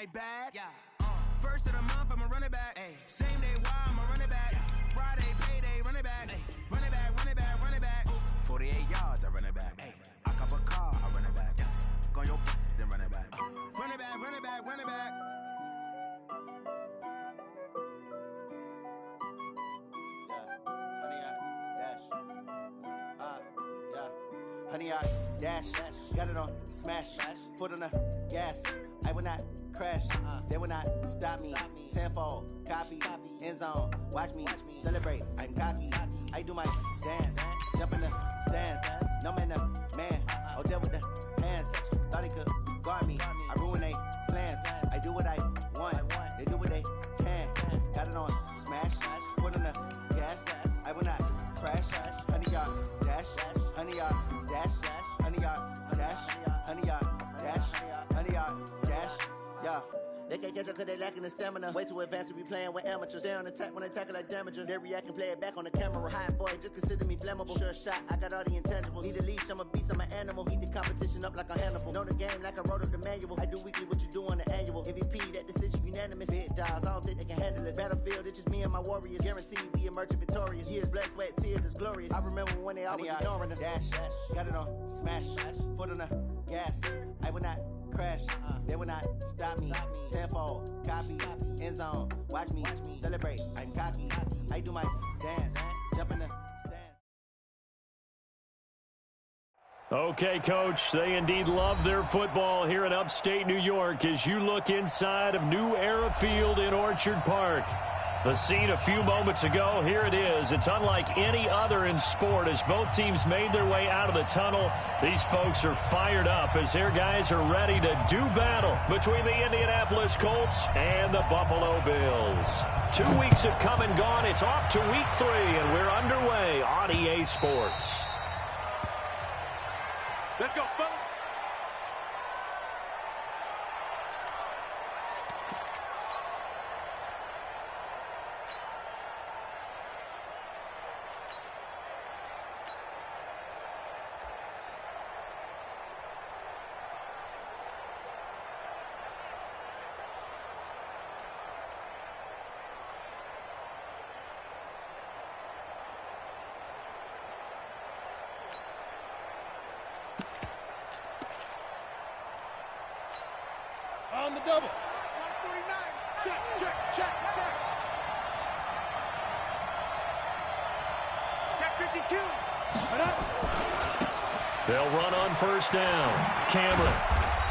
my bad. Yeah. First of the month, I'm a running back. Ay. Same day, why I'm a running back. Yeah. Friday, payday, running back. Ay. Running back, running back, running back. 48 yards, I run it back. Ay. I cop a car, I run it back. Yeah. Go on your then run it back. Run it back, run it back, run it back. Honey, I dash, got it on smash, foot on the gas. I will not crash, they will not stop me. Tenfold, copy, end zone, watch me celebrate. I'm cocky, I do my dance, jump in the stands. No man, man, oh there with the hands. Thought he could guard me, I ruin they plans. I do what I want, they do what they can. Got it on smash, foot on the gas. I will not crash, honey, y'all dash, honey, y'all dash, honey, y'all dash, honey, y'all dash, honey, y'all dash, yeah. They can't catch up cause they lacking the stamina. Way too advanced to be playing with amateurs. Stay on attack when they tackle like damager. They react and play it back on the camera. Hot boy, just consider me flammable. Sure shot, I got all the intangibles. Need a leash, I'm a beast, I'm an animal. Heat the competition up like a Hannibal. Know the game like I wrote up the manual. I do weekly what you do on the annual. MVP, that decision unanimous. Big dials, I don't think they can handle it. Battlefield, it's just me and my warriors. Guaranteed we emerging victorious. Years, blood, sweat, tears, is glorious. I remember when they always ignoring us. Dash, got it on smash, foot on the gas. I will not crash, they will not stop me. Tenfold, copy, end zone, watch me celebrate. I'm cocky, I do my dance, jump in the stands. Okay, Coach, they indeed love their football here in upstate New York as you look inside of New Era Field in Orchard Park. The scene a few moments ago, here it is. It's unlike any other in sport as both teams made their way out of the tunnel. These folks are fired up as their guys are ready to do battle between the Indianapolis Colts and the Buffalo Bills. 2 weeks have come and gone. It's off to week 3, and we're underway on EA Sports. Let's go, fellas. On the double. 149. Check. Check 52. They'll run on first down. Cameron.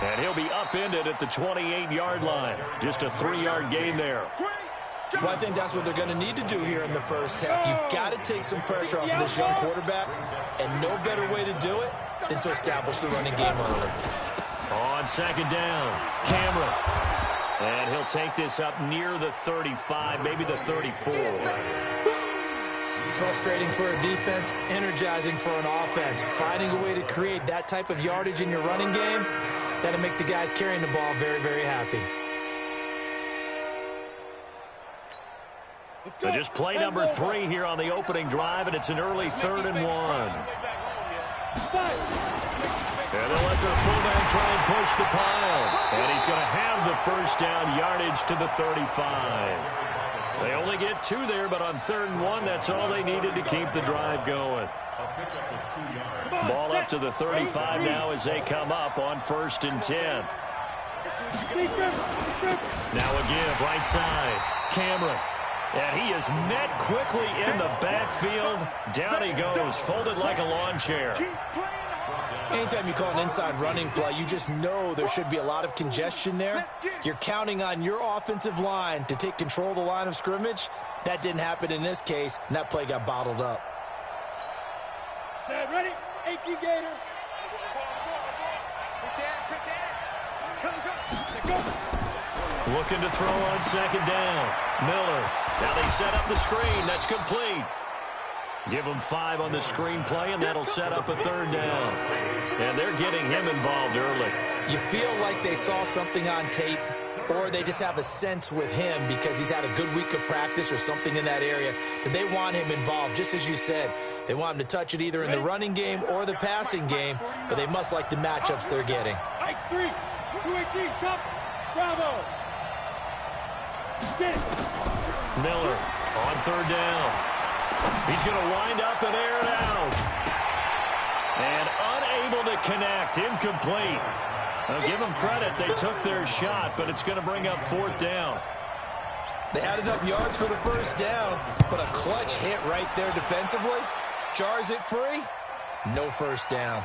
And he'll be upended at the 28-yard line. Just a 3-yard gain there. Well, I think that's what they're going to need to do here in the first half. You've got to take some pressure off of this young quarterback, and no better way to do it than to establish the running game early. On second down, Cameron. And he'll take this up near the 35, maybe the 34. Frustrating for a defense, energizing for an offense. Finding a way to create that type of yardage in your running game, that'll make the guys carrying the ball very, very happy. So just play number 3 here on the opening drive, and it's an early 3rd and 1. And they'll let their fullback try and push the pile. And he's going to have the first down yardage to the 35. They only get 2 there, but on 3rd and 1, that's all they needed to keep the drive going. Ball up to the 35 now as they come up on 1st and 10. Now again, right side, Cameron. And he is met quickly in the backfield. Down he goes, folded like a lawn chair. Anytime you call an inside running play, you just know there should be a lot of congestion there. You're counting on your offensive line to take control of the line of scrimmage. That didn't happen in this case, and that play got bottled up. Set, ready? 18 Gator. Looking to throw on second down. Miller. Now they set up the screen. That's complete. Give them 5 on the screenplay, and that'll set up a 3rd down. And they're getting him involved early. You feel like they saw something on tape, or they just have a sense with him because he's had a good week of practice or something in that area that they want him involved. Just as you said, they want him to touch it either in the running game or the passing game, but they must like the matchups they're getting. Ike 3, 218, jump, bravo. Miller on third down. He's going to wind up and air it out. And unable to connect. Incomplete. Now give them credit. They took their shot, but it's going to bring up fourth down. They had enough yards for the first down, but a clutch hit right there defensively. Jars it free. No first down.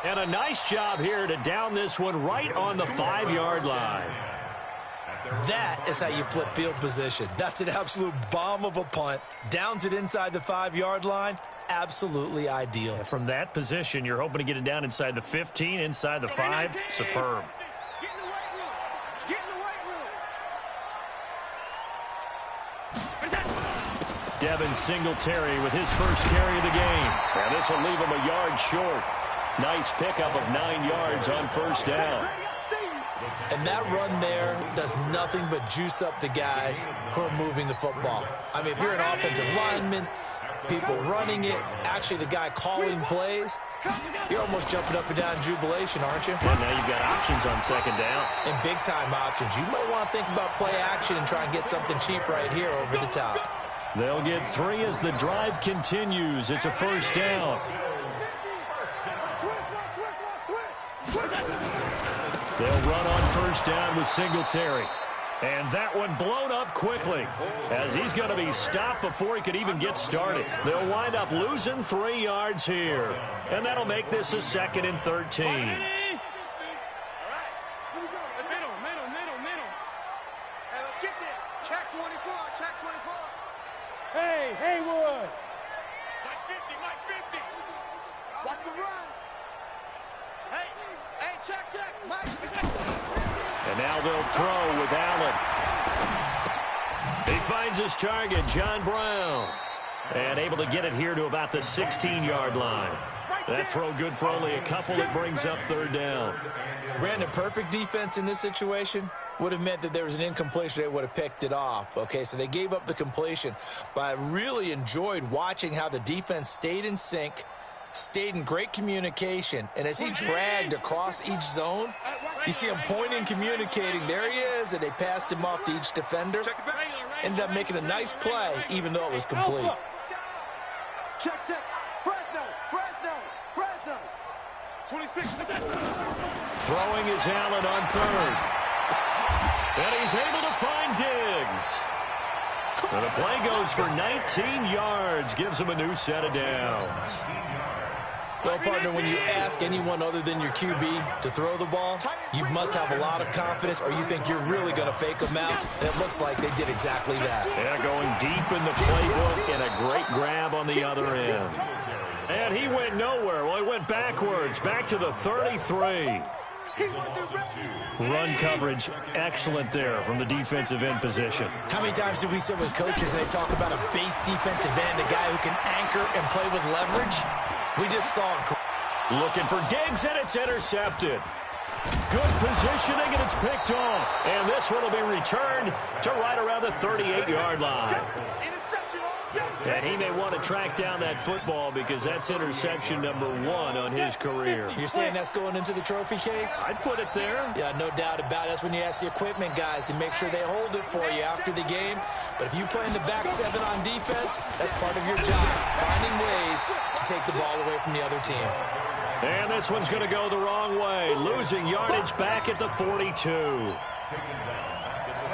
And a nice job here to down this one right on the 5-yard line. That is how you flip field position. That's an absolute bomb of a punt. Downs it inside the 5-yard line. Absolutely ideal. From that position, you're hoping to get it down inside the 15, inside the 5. Superb. Get in the weight room. Get in the weight room. Devin Singletary with his first carry of the game. And this will leave him a yard short. Nice pickup of 9 yards on first down. And that run there does nothing but juice up the guys who are moving the football. I mean, if you're an offensive lineman, people running it, actually the guy calling plays, you're almost jumping up and down in jubilation, aren't you? And now you've got options on second down. And big-time options. You might want to think about play action and try and get something cheap right here over the top. They'll get 3 as the drive continues. It's a first down. They'll run on first down with Singletary. And that one blown up quickly as he's going to be stopped before he could even get started. They'll wind up losing 3 yards here. And that'll make this a 2nd and 13. All right. Let's hit him. Middle. Hey, let's get there. Check 24. Hey, Haywood. Mike 50. Watch the run. Hey, check. Mike. And now they'll throw with Allen. He finds his target, John Brown. And able to get it here to about the 16-yard line. That throw good for only a couple. It brings up third down. Brandon, perfect defense in this situation would have meant that there was an incompletion. They would have picked it off. Okay, so they gave up the completion. But I really enjoyed watching how the defense stayed in sync, stayed in great communication. And as he dragged across each zone, you see him pointing, communicating. There he is, and they passed him off to each defender. Ended up making a nice play, even though it was complete. Check. Fresno. 26. Throwing is Allen on third. And he's able to find Diggs. And the play goes for 19 yards. Gives him a new set of downs. Well, partner, when you ask anyone other than your QB to throw the ball, you must have a lot of confidence, or you think you're really going to fake them out. And it looks like they did exactly that. Yeah, going deep in the playbook and a great grab on the other end. And he went nowhere. Well, he went backwards, back to the 33. Run coverage, excellent there from the defensive end position. How many times do we sit with coaches and they talk about a base defensive end, a guy who can anchor and play with leverage? We just saw him. Looking for Diggs, and it's intercepted. Good positioning, and it's picked off. And this one will be returned to right around the 38-yard line. And he may want to track down that football because that's interception number 1 on his career. You're saying that's going into the trophy case? I'd put it there. Yeah, no doubt about it. That's when you ask the equipment guys to make sure they hold it for you after the game. But if you play in the back 7 on defense, that's part of your job, finding ways to take the ball away from the other team. And this one's going to go the wrong way, losing yardage back at the 42.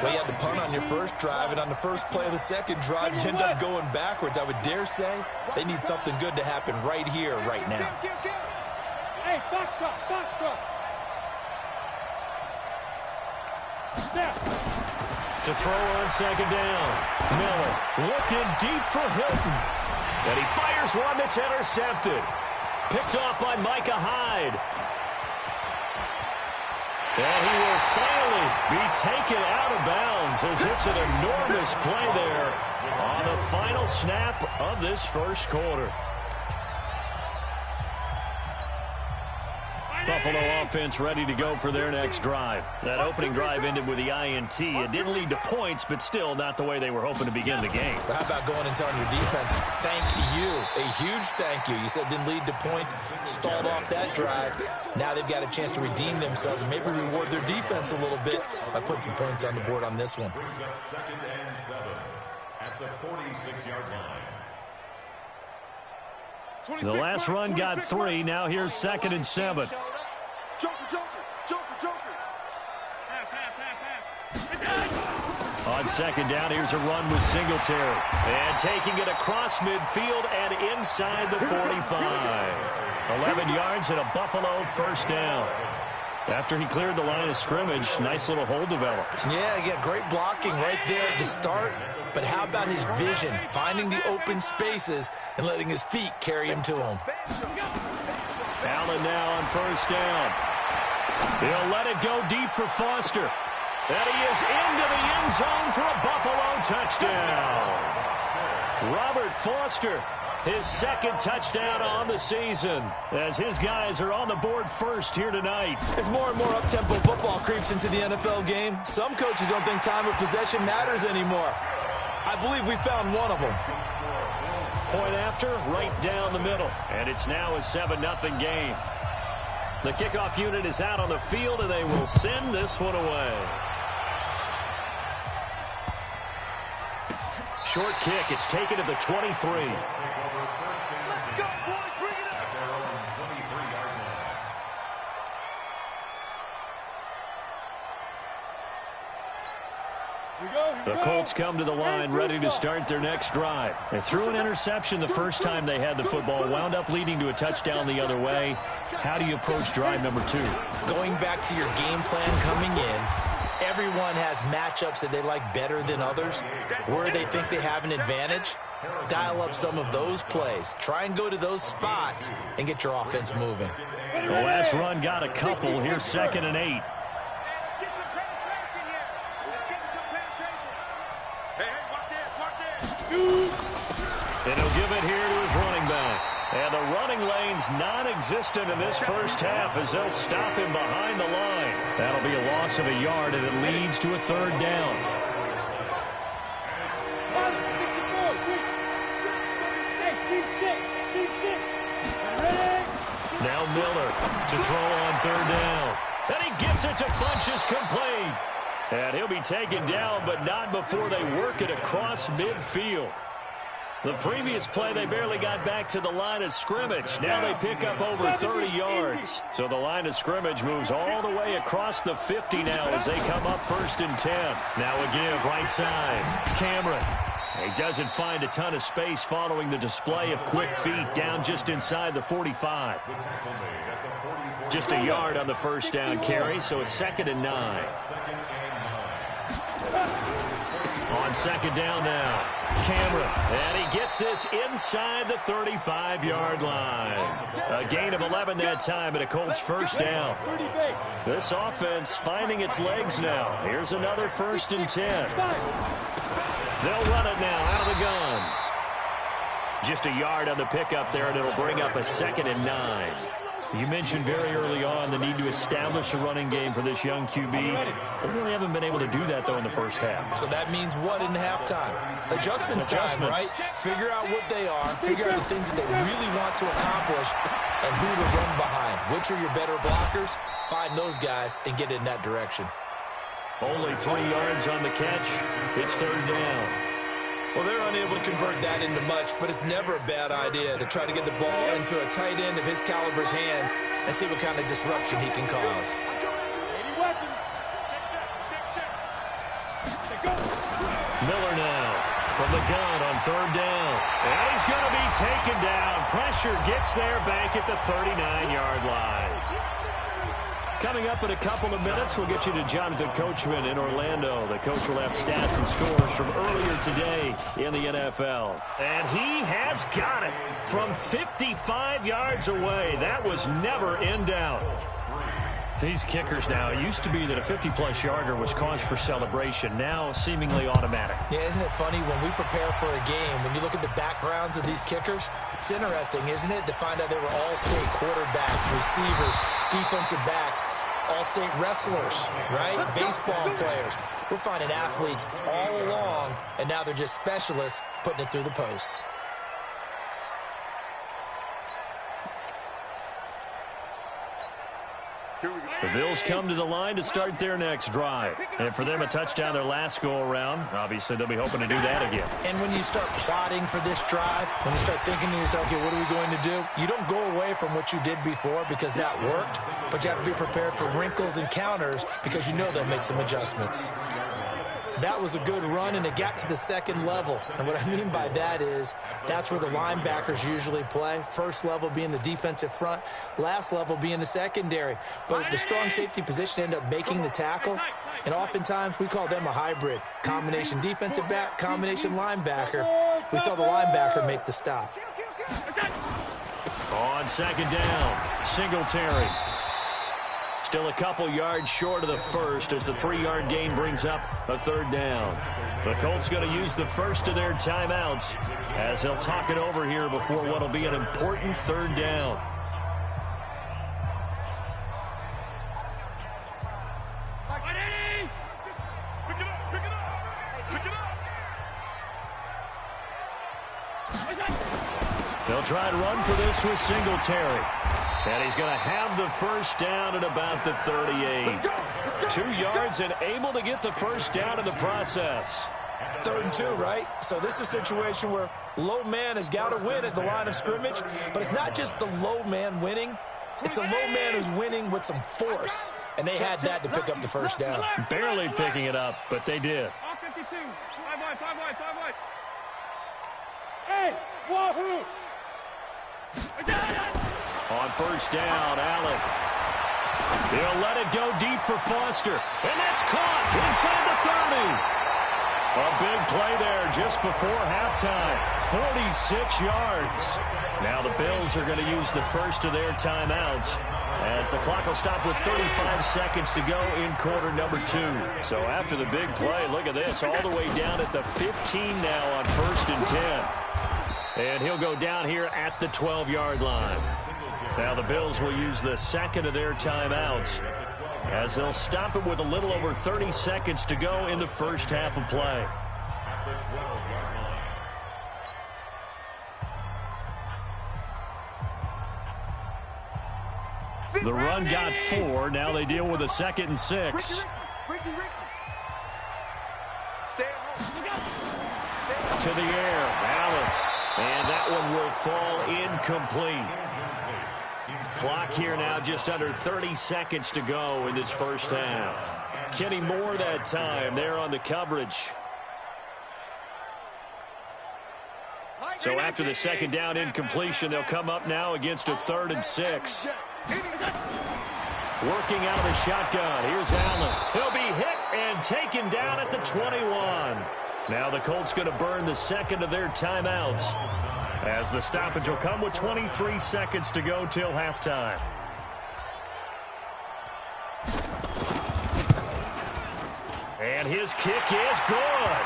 Well, you had to punt on your first drive, and on the first play of the second drive, you end up going backwards. I would dare say they need something good to happen right here, right now. Hey, foxtrot. Snap. To throw on second down. Miller looking deep for Hilton. And he fires one that's intercepted. Picked off by Micah Hyde. And he will finally be taken out of bounds as it's an enormous play there on the final snap of this first quarter. Buffalo offense ready to go for their next drive. That opening drive ended with the INT. It didn't lead to points, but still not the way they were hoping to begin the game. How about going and telling your defense, thank you, a huge thank you. You said it didn't lead to points, stalled off that drive. Now they've got a chance to redeem themselves and maybe reward their defense a little bit by putting some points on the board on this one. Second and 7 at the 46-yard line. The last run got 3. Now here's 2nd and 7. On 2nd down, here's a run with Singletary. And taking it across midfield and inside the 45. 11 yards and a Buffalo first down. After he cleared the line of scrimmage, nice little hole developed. Yeah, great blocking right there at the start. But how about his vision, finding the open spaces and letting his feet carry him to him. Allen now on first down. He'll let it go deep for Foster. And he is into the end zone for a Buffalo touchdown. Robert Foster, his 2nd touchdown on the season, as his guys are on the board first here tonight. As more and more up-tempo football creeps into the NFL game, some coaches don't think time of possession matters anymore. I believe we found one of them. Point after, right down the middle. And it's now a 7-0 game. The kickoff unit is out on the field, and they will send this one away. Short kick. It's taken to the 23. Let's go, boys. Bring it up. The Colts come to the line ready to start their next drive. They threw an interception the first time they had the football, wound up leading to a touchdown the other way. How do you approach drive number 2? Going back to your game plan coming in, everyone has matchups that they like better than others. Where they think they have an advantage, dial up some of those plays. Try and go to those spots and get your offense moving. The last run got a couple. Here's 2nd and 8. And he'll give it here to his running back. And the running lane's non-existent in this first half as they'll stop him behind the line. That'll be a loss of a yard, and it leads to a 3rd down. Now Miller to throw on 3rd down. And he gets it to Funchess complete. And he'll be taken down, but not before they work it across midfield. The previous play, they barely got back to the line of scrimmage. Now they pick up over 30 yards. So the line of scrimmage moves all the way across the 50 now as they come up 1st and 10. Now a give right side. Cameron. He doesn't find a ton of space following the display of quick feet down just inside the 45. Just a yard on the first down carry, so it's 2nd and 9. On 2nd down now, Cameron, and he gets this inside the 35-yard line. A gain of 11 that time, and a Colts first down. This offense finding its legs now. Here's another 1st and 10. They'll run it now out of the gun. Just a yard on the pickup there, and it'll bring up a 2nd and 9. You mentioned very early on the need to establish a running game for this young QB. They really haven't been able to do that, though, in the first half. So that means what in halftime? Adjustments time, right? Figure out what they are, figure out the things that they really want to accomplish, and who to run behind. Which are your better blockers? Find those guys and get in that direction. Only 3 yards on the catch. It's 3rd down. Well, they're unable to convert that into much, but it's never a bad idea to try to get the ball into a tight end of his caliber's hands and see what kind of disruption he can cause. Miller now from the gun on 3rd down. And he's going to be taken down. Pressure gets there back at the 39-yard line. Coming up in a couple of minutes, we'll get you to Jonathan Coachman in Orlando. The coach will have stats and scores from earlier today in the NFL. And he has got it from 55 yards away. That was never in doubt. These kickers now, it used to be that a 50-plus yarder was cause for celebration. Now seemingly automatic. Yeah, isn't it funny when we prepare for a game, when you look at the backgrounds of these kickers, It's interesting, isn't it, to find out they were all-state quarterbacks, receivers, defensive backs, all-state wrestlers, right? Baseball players. We're finding athletes all along, and now they're just specialists putting it through the posts. The Bills come to the line to start their next drive. And for them, a touchdown their last go-around. Obviously, they'll be hoping to do that again. And when you start plotting for this drive, when you start thinking to yourself, okay, what are we going to do? You don't go away from what you did before because that worked, but you have to be prepared for wrinkles and counters because you know they'll make some adjustments. That was a good run, and it got to the second level. And what I mean by that is that's where the linebackers usually play. First level being the defensive front, last level being the secondary. But the strong safety position ended up making the tackle, and oftentimes we call them a hybrid. Combination defensive back, combination linebacker. We saw the linebacker make the stop. On second down, Singletary. Still a couple yards short of the first as the 3-yard gain brings up a third down. The Colts going to use the first of their timeouts as they'll talk it over here before what will be an important third down. They'll try to run for this with Singletary. And he's going to have the first down at about the 38. 2 yards and able to get the first down in the process. 3rd and 2, right? So this is a situation where low man has got to win at the line of scrimmage, but it's not just the low man winning. It's the low man who's winning with some force, and they had that to pick up the first down. Barely picking it up, but they did. 52. 5 wide, 5 wide, 5 wide. Hey, wahoo! On first down, Allen. He'll let it go deep for Foster. And that's caught inside the 30. A big play there just before halftime. 46 yards. Now the Bills are going to use the first of their timeouts as the clock will stop with 35 seconds to go in quarter number 2. So after the big play, look at this, all the way down at the 15 now on 1st and 10. And he'll go down here at the 12-yard line. Now the Bills will use the second of their timeouts as they'll stop it with a little over 30 seconds to go in the first half of play. The run got 4. Now they deal with a 2nd and 6. To the air, Allen. And that one will fall incomplete. Clock here now just under 30 seconds to go in this first half. Kenny Moore that time there on the coverage. So after the second down incompletion, they'll come up now against a 3rd and 6. Working out of the shotgun. Here's Allen. He'll be hit and taken down at the 21. Now the Colts going to burn the second of their timeouts as the stoppage will come with 23 seconds to go till halftime. And his kick is good.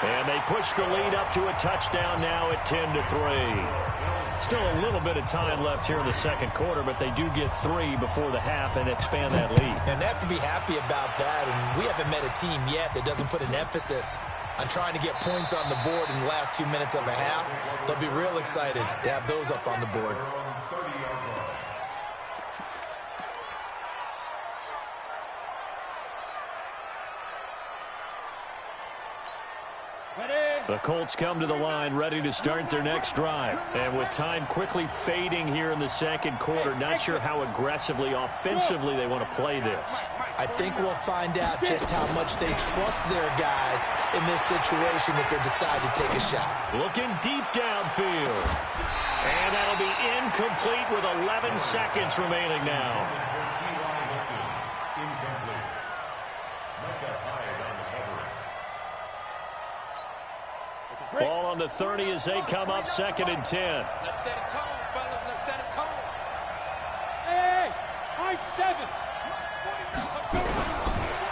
And they push the lead up to a touchdown now at 10-3. Still a little bit of time left here in the second quarter, but they do get 3 before the half and expand that lead. And they have to be happy about that. And we haven't met a team yet that doesn't put an emphasis on trying to get points on the board in the last 2 minutes of a half. They'll be real excited to have those up on the board. The Colts come to the line ready to start their next drive. And with time quickly fading here in the second quarter, not sure how aggressively, offensively they want to play this. I think we'll find out just how much they trust their guys in this situation if they decide to take a shot. Looking deep downfield. And that'll be incomplete with 11 seconds remaining now. Ball on the 30 as they come up 2nd and 10. Let's set a tone, fellas. Let's set a tone. Hey, high 7.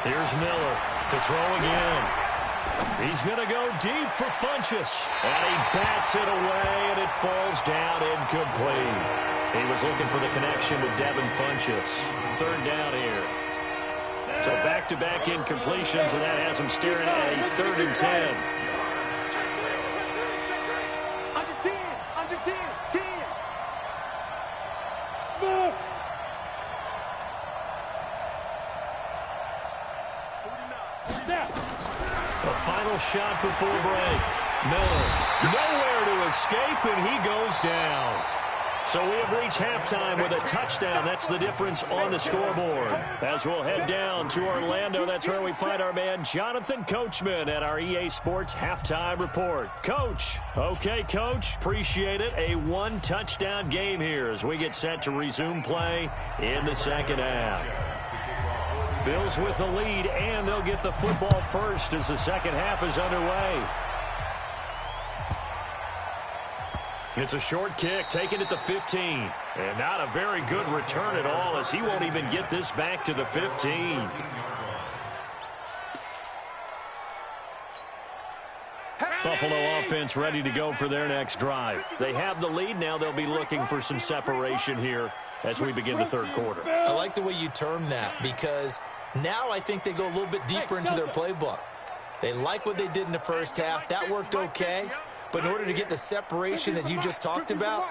Here's Miller to throw again. He's going to go deep for Funchess. And he bats it away, and it falls down incomplete. He was looking for the connection with Devin Funchess. Third down here. So back-to-back incompletions, and that has him staring at a 3rd and 10. Under 10, 10. Smooth. The final shot before break. Miller, nowhere to escape, and he goes down. So we have reached halftime with a touchdown. That's the difference on the scoreboard. As we'll head down to Orlando, that's where we find our man Jonathan Coachman at our EA Sports Halftime Report. Coach. Okay, Coach. Appreciate it. A 1-touchdown game here as we get set to resume play in the second half. Bills with the lead, and they'll get the football first as the second half is underway. It's a short kick, taken at the 15. And not a very good return at all, as he won't even get this back to the 15. Buffalo offense ready to go for their next drive. They have the lead. Now they'll be looking for some separation here as we begin the third quarter. I like the way you term that, because now I think they go a little bit deeper into their playbook. They like what they did in the first half. That worked okay. But in order to get the separation that you just talked about,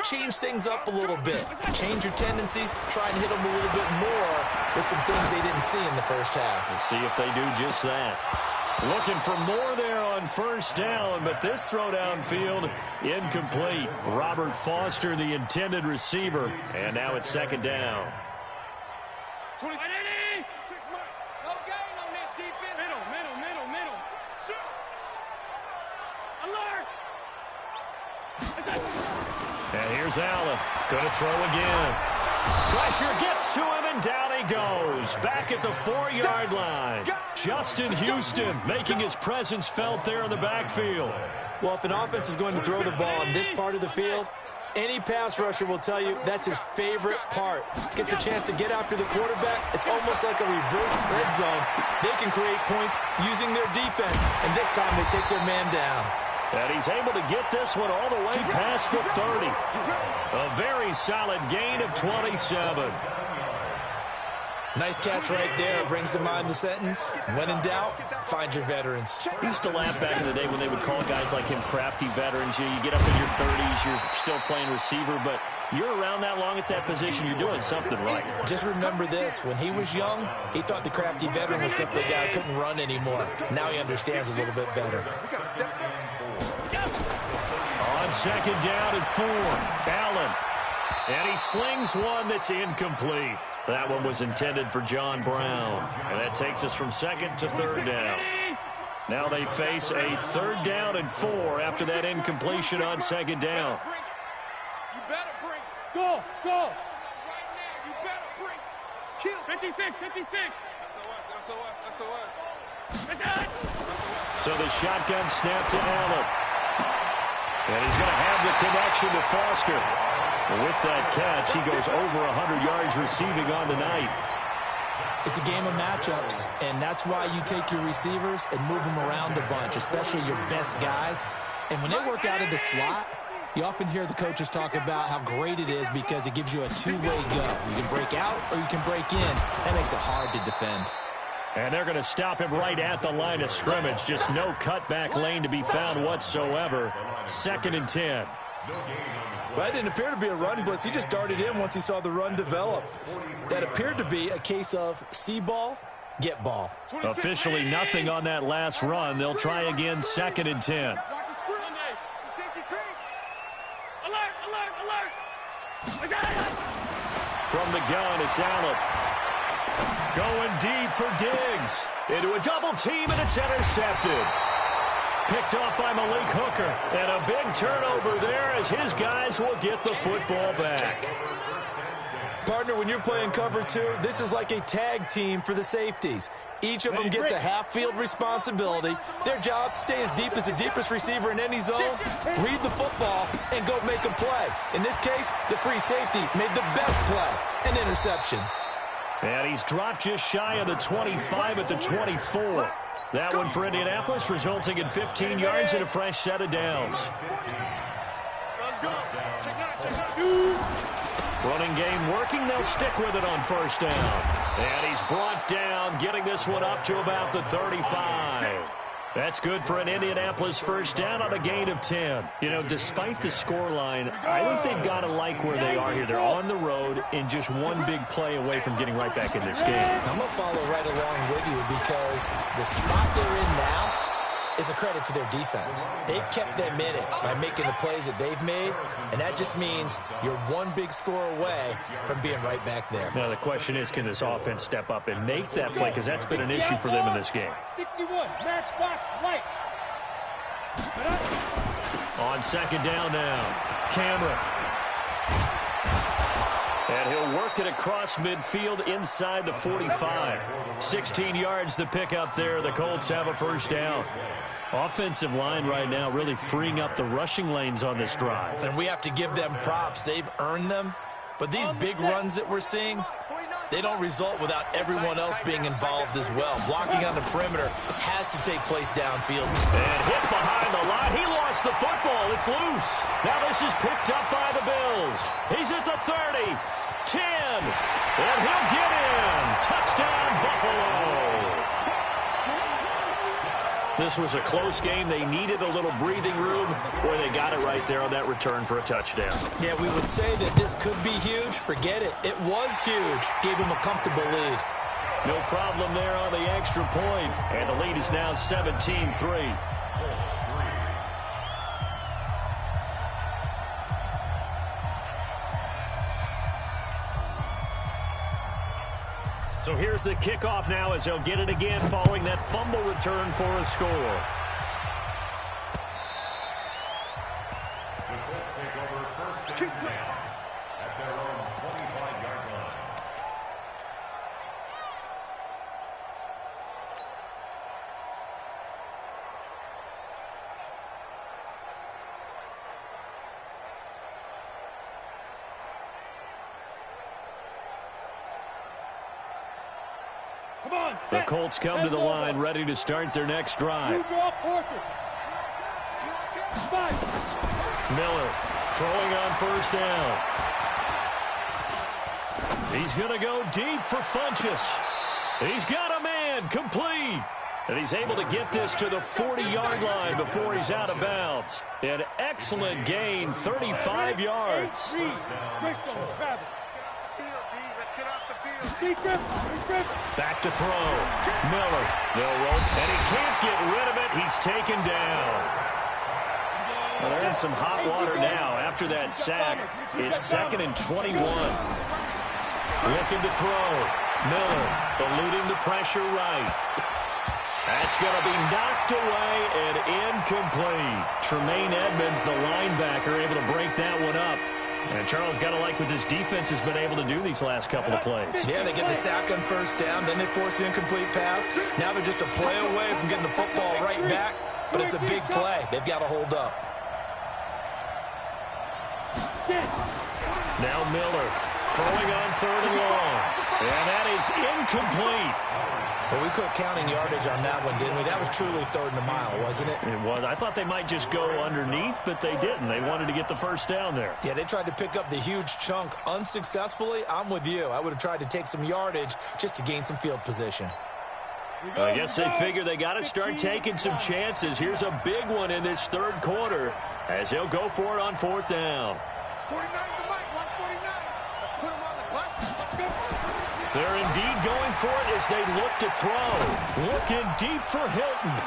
change things up a little bit. Change your tendencies. Try and hit them a little bit more with some things they didn't see in the first half. We'll see if they do just that. Looking for more there on first down, but this throw downfield incomplete. Robert Foster, the intended receiver, and now it's second down. And here's Allen. Going to throw again. Pressure gets to him, and down he goes. Back at the 4-yard line. Justin Houston making his presence felt there in the backfield. Well, if an offense is going to throw the ball on this part of the field, any pass rusher will tell you that's his favorite part. Gets a chance to get after the quarterback. It's almost like a reverse red zone. They can create points using their defense, and this time they take their man down. And he's able to get this one all the way past the 30. A very solid gain of 27. Nice catch right there. Brings to mind the sentence, when in doubt, find your veterans. I used to laugh back in the day when they would call guys like him crafty veterans. You get up in your 30s, you're still playing receiver, but you're around that long at that position, you're doing something right. Just remember this. When he was young, he thought the crafty veteran was simply a guy who couldn't run anymore. Now he understands a little bit better. On second down and 4, Allen. And he slings one that's incomplete. That one was intended for John Brown. And that takes us from second to third down. Now they face a 3rd down and 4 after that incompletion on second down. You better bring. Go. Right now, you better bring. Kill. 56. SOS. So the shotgun snap to Allen. And he's going to have the connection to Foster. With that catch, he goes over 100 yards receiving on the night. It's a game of matchups, and that's why you take your receivers and move them around a bunch, especially your best guys. And when they work out of the slot, you often hear the coaches talk about how great it is because it gives you a two-way go. You can break out or you can break in. That makes it hard to defend. And they're going to stop him right at the line of scrimmage. Just no cutback lane to be found whatsoever. 2nd and 10. Well, that didn't appear to be a run blitz. He just darted in once he saw the run develop. That appeared to be a case of see ball, get ball. Officially nothing on that last run. They'll try again, 2nd and 10. From the gun, it's Allen. Going deep for Diggs. Into a double team, and it's intercepted. Picked off by Malik Hooker. And a big turnover there as his guys will get the football back. Partner, when you're playing cover 2, this is like a tag team for the safeties. Each of them gets a half-field responsibility. Their job, stay as deep as the deepest receiver in any zone, read the football, and go make a play. In this case, the free safety made the best play, an interception. And he's dropped just shy of the 25 at the 24. That one for Indianapolis, resulting in 15 yards and a fresh set of downs. Let's go. Check out. Running game working. They'll stick with it on first down. And he's brought down, getting this one up to about the 35. That's good for an Indianapolis first down on a gain of 10. You know, despite the scoreline, I think they've got to like where they are here. They're on the road and just one big play away from getting right back in this game. I'm going to follow right along with you because the spot they're in now is a credit to their defense. They've kept them in it by making the plays that they've made, and that just means you're one big score away from being right back there. Now, the question is, can this offense step up and make that play? Because that's been an issue for them in this game. 61, matchbox right. On second down now, Cameron. And he'll work it across midfield inside the 45. 16 yards to pick up there. The Colts have a first down. Offensive line right now really freeing up the rushing lanes on this drive. And we have to give them props. They've earned them. But these big runs that we're seeing, they don't result without everyone else being involved as well. Blocking on the perimeter has to take place downfield. And hit behind the line. He lost the football. It's loose. Now this is picked up by the Bills. He's at the 30, 10, and he'll get in. Touchdown, Buffalo. This was a close game. They needed a little breathing room, or they got it right there on that return for a touchdown. Yeah, we would say that this could be huge. Forget it. It was huge. Gave him a comfortable lead. No problem there on the extra point, and the lead is now 17-3. So here's the kickoff now as they'll get it again following that fumble return for a score. The Colts take over first and 10 at their own 25-yard line. The Colts come to the line ready to start their next drive. Miller throwing on first down. He's going to go deep for Funchess. He's got a man, complete. And he's able to get this to the 40-yard line before he's out of bounds. An excellent gain, 35 yards. Back to throw. Miller. They'll roll. And he can't get rid of it. He's taken down. Well, they're in some hot water now. After that sack, it's 2nd and 21. Looking to throw. Miller eluding the pressure right. That's going to be knocked away and incomplete. Tremaine Edmonds, the linebacker, able to break that one up. And Charles, got to like what this defense has been able to do these last couple of plays. Yeah, they get the sack on first down, then they force the incomplete pass. Now they're just a play away from getting the football right back, but it's a big play. They've got to hold up. Now Miller throwing on 3rd and long. And that is incomplete. Well, we quit counting yardage on that one, didn't we? That was truly 3rd and a mile, wasn't it? It was. I thought they might just go underneath, but they didn't. They wanted to get the first down there. Yeah, they tried to pick up the huge chunk unsuccessfully. I'm with you. I would have tried to take some yardage just to gain some field position. I guess they figure they got to start taking some chances. Here's a big one in this 3rd quarter as he'll go for it on 4th down. 49 to Mike, 149. Let's put him on the bus. They're indeed going for it as they look to throw. Looking deep for Hilton.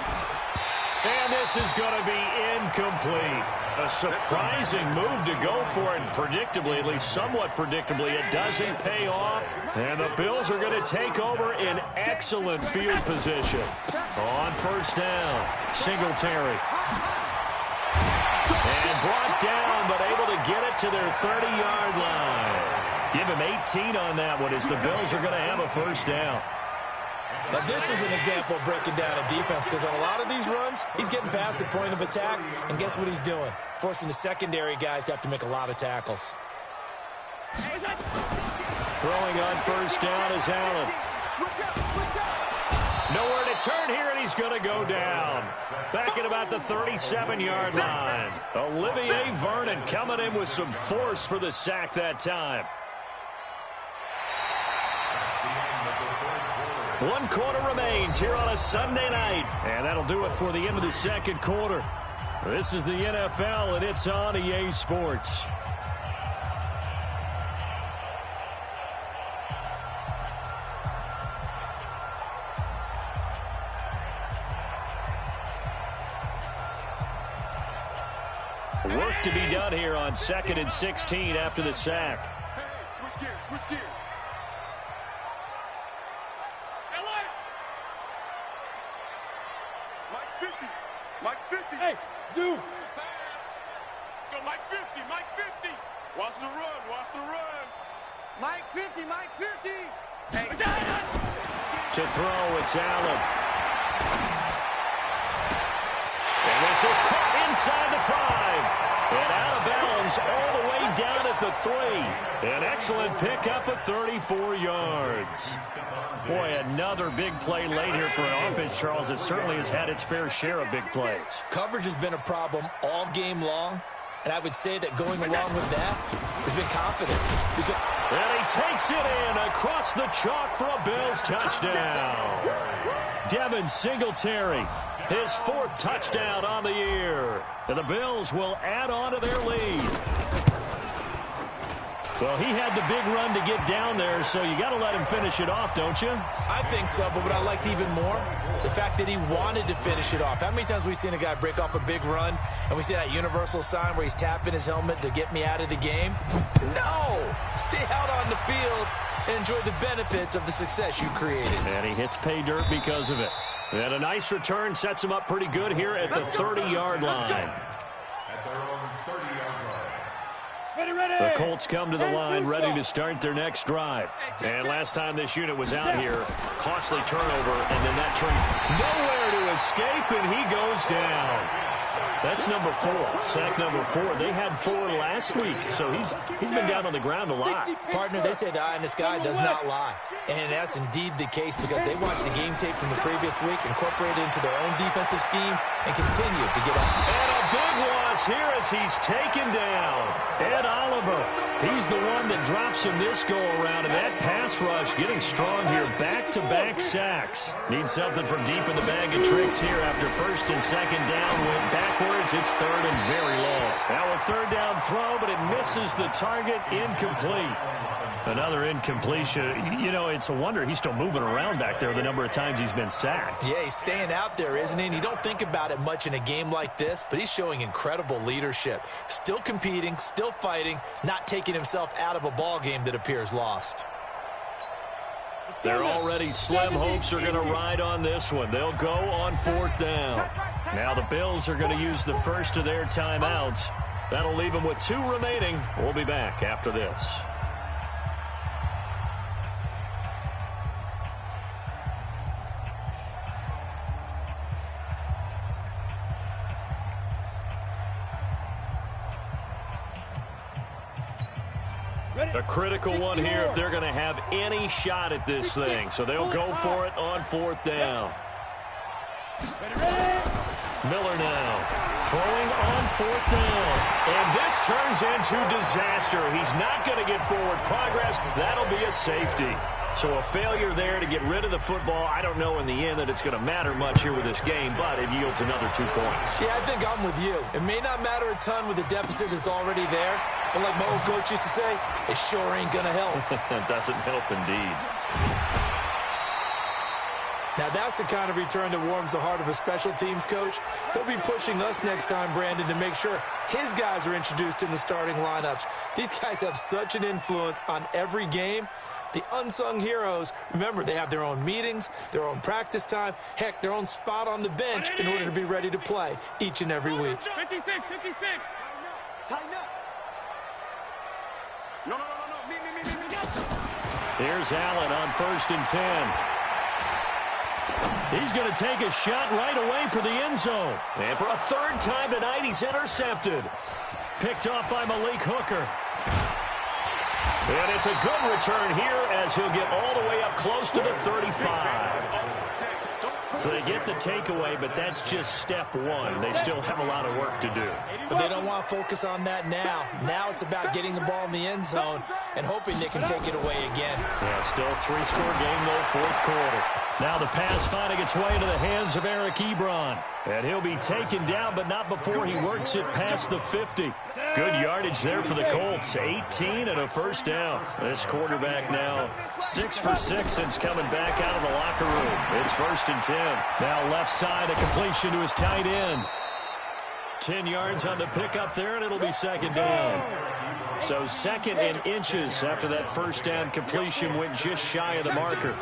And this is going to be incomplete. A surprising move to go for it. Predictably, at least somewhat predictably, it doesn't pay off. And the Bills are going to take over in excellent field position. On first down, Singletary. And brought down, but able to get it to their 30-yard line. Give him 18 on that one as the Bills are going to have a first down. Now, this is an example of breaking down a defense because on a lot of these runs, he's getting past the point of attack, and guess what he's doing? Forcing the secondary guys to have to make a lot of tackles. Throwing on first down is Allen. Nowhere to turn here, and he's going to go down. Back at about the 37-yard line. Olivier Vernon coming in with some force for the sack that time. 1 quarter remains here on a Sunday night. And that'll do it for the end of the second quarter. This is the NFL, and it's on EA Sports. Work to be done here on 2nd and 16 after the sack. Hey, switch gears, switch gears. Mike 50. Mike 50. Hey, Zoo. Pass. Go Mike 50. Mike 50. Watch the run. Watch the run. Mike 50. Mike 50. Hey. To throw, it's Allen. And this is caught inside the 5. And out of bounds all the way down at the 3. An excellent pickup of 34 yards. Boy, another big play late here for an offense, Charles, that certainly has had its fair share of big plays. Coverage has been a problem all game long, and I would say that going along with that has been confidence. And he takes it in across the chalk for a Bills touchdown. Devin Singletary, his 4th touchdown on the year. And the Bills will add on to their lead. Well, he had the big run to get down there, so you got to let him finish it off, don't you? I think so, but what I liked even more, the fact that he wanted to finish it off. How many times have we seen a guy break off a big run, and we see that universal sign where he's tapping his helmet to get me out of the game? No! Stay out on the field and enjoy the benefits of the success you created. And he hits pay dirt because of it. And a nice return sets him up pretty good here at the 30-yard line. At their own 30-yard line. The Colts come to the line ready to start their next drive. And last time this unit was out here, costly turnover, and then that turn nowhere to escape, and he goes down. That's number 4, sack number 4. They had 4 last week, so he's been down on the ground a lot. Partner, they say the eye in the sky does not lie. And that's indeed the case because they watched the game tape from the previous week, incorporated into their own defensive scheme, and continue to get up. And a big loss here as he's taken down. Ed Oliver, he's the one that drops him this go-around, and that pass rush getting strong here. Back-to-back sacks. Need something from deep in the bag of tricks here after 1st and 2nd down. Went backwards. It's 3rd and very long. Now a 3rd down throw, but it misses the target. Incomplete. Another incompletion. You know, it's a wonder he's still moving around back there the number of times he's been sacked. Yeah, he's staying out there, isn't he? And you don't think about it much in a game like this, but he's showing incredible leadership. Still competing, still fighting, not taking himself out of a ball game that appears lost. They're already slim hopes are going to ride on this one. They'll go on 4th down. Now the Bills are going to use the first of their timeouts. That'll leave them with 2 remaining. We'll be back after this. A critical one here if they're going to have any shot at this thing. So they'll go for it on 4th down. Miller now throwing on 4th down. And this turns into disaster. He's not going to get forward progress. That'll be a safety. So a failure there to get rid of the football. I don't know in the end that it's going to matter much here with this game, but it yields another 2 points. Yeah, I think I'm with you. It may not matter a ton with the deficit that's already there, but like my old coach used to say, it sure ain't going to help. It doesn't help indeed. Now that's the kind of return that warms the heart of a special teams coach. He'll be pushing us next time, Brandon, to make sure his guys are introduced in the starting lineups. These guys have such an influence on every game. The unsung heroes, remember, they have their own meetings, their own practice time, heck, their own spot on the bench in order to be ready to play each and every week. 56, 56. Tighten up. No. Me. Here's Allen on 1st and 10. He's going to take a shot right away for the end zone. And for a 3rd time tonight, he's intercepted. Picked off by Malik Hooker. And it's a good return here as he'll get all the way up close to the 35. So they get the takeaway, but that's just step one. They still have a lot of work to do. But they don't want to focus on that now. Now it's about getting the ball in the end zone and hoping they can take it away again. Yeah, still three-score game, though, fourth quarter. Now the pass finding its way into the hands of Eric Ebron. And he'll be taken down, but not before he works it past the 50. Good yardage there for the Colts. 18 and a first down. This quarterback now 6 for 6 since coming back out of the locker room. It's 1st and 10. Now left side, a completion to his tight end. 10 yards on the pickup there, and it'll be 2nd down. So 2nd and inches after that first down completion went just shy of the marker.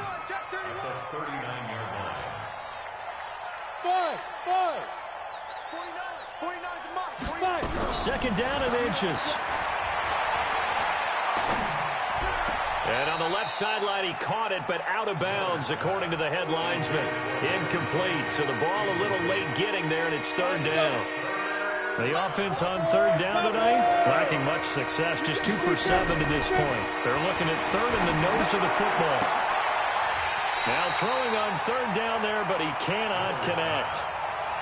2nd down and inches. And on the left sideline, he caught it, but out of bounds, according to the head linesman. Incomplete, so the ball a little late getting there, and it's 3rd down. The offense on 3rd down tonight, lacking much success, just 2 for 7 to this point. They're looking at 3rd in the nose of the football. Now throwing on 3rd down there, but he cannot connect.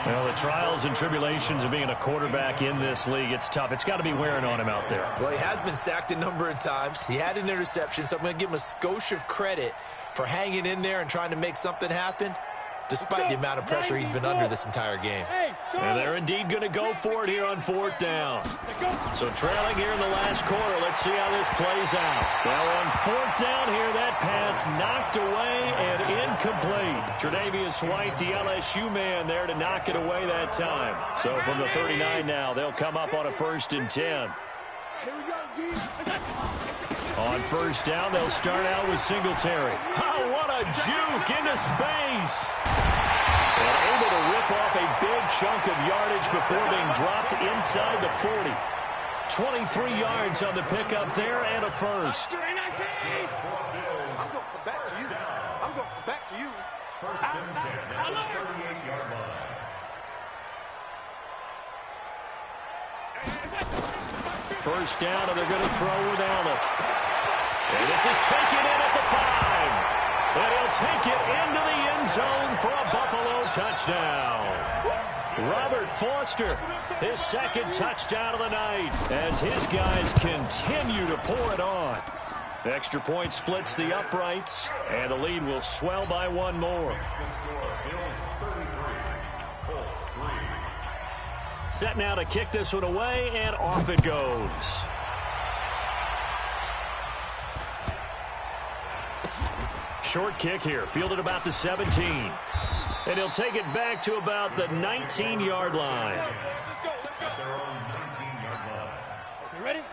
Well, the trials and tribulations of being a quarterback in this league, it's tough. It's got to be wearing on him out there. Well, he has been sacked a number of times. He had an interception, so I'm going to give him a skosh of credit for hanging in there and trying to make something happen, despite the amount of pressure he's been under this entire game. And they're indeed going to go for it here on 4th down. So trailing here in the last quarter. Let's see how this plays out. Now on 4th down here, that pass knocked away and incomplete. Tre'Davious White, the LSU man, there to knock it away that time. So from the 39 now, they'll come up on a 1st and 10. On 1st down, they'll start out with Singletary. Oh, what a juke into space. And able to rip off a big chunk of yardage before being dropped inside the 40. 23 yards on the pickup there and a first. I'm going back to you. I'm going back to you. 1st and 10 at the 38-yard line. First down, and they're going to throw with Allen. And this is taken in at the 5. And he'll take it into the end zone for a Buffalo touchdown. Robert Foster, his 2nd touchdown of the night, as his guys continue to pour it on. The extra point splits the uprights, and the lead will swell by 1 more. Set now to kick this one away, and off it goes. Short kick here, fielded about the 17. And he'll take it back to about the 19-yard line.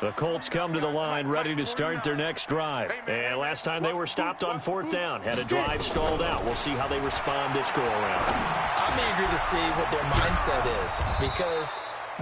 The Colts come to the line, ready to start their next drive. And last time they were stopped on 4th down, had a drive stalled out. We'll see how they respond this go-around. I'm eager to see what their mindset is, because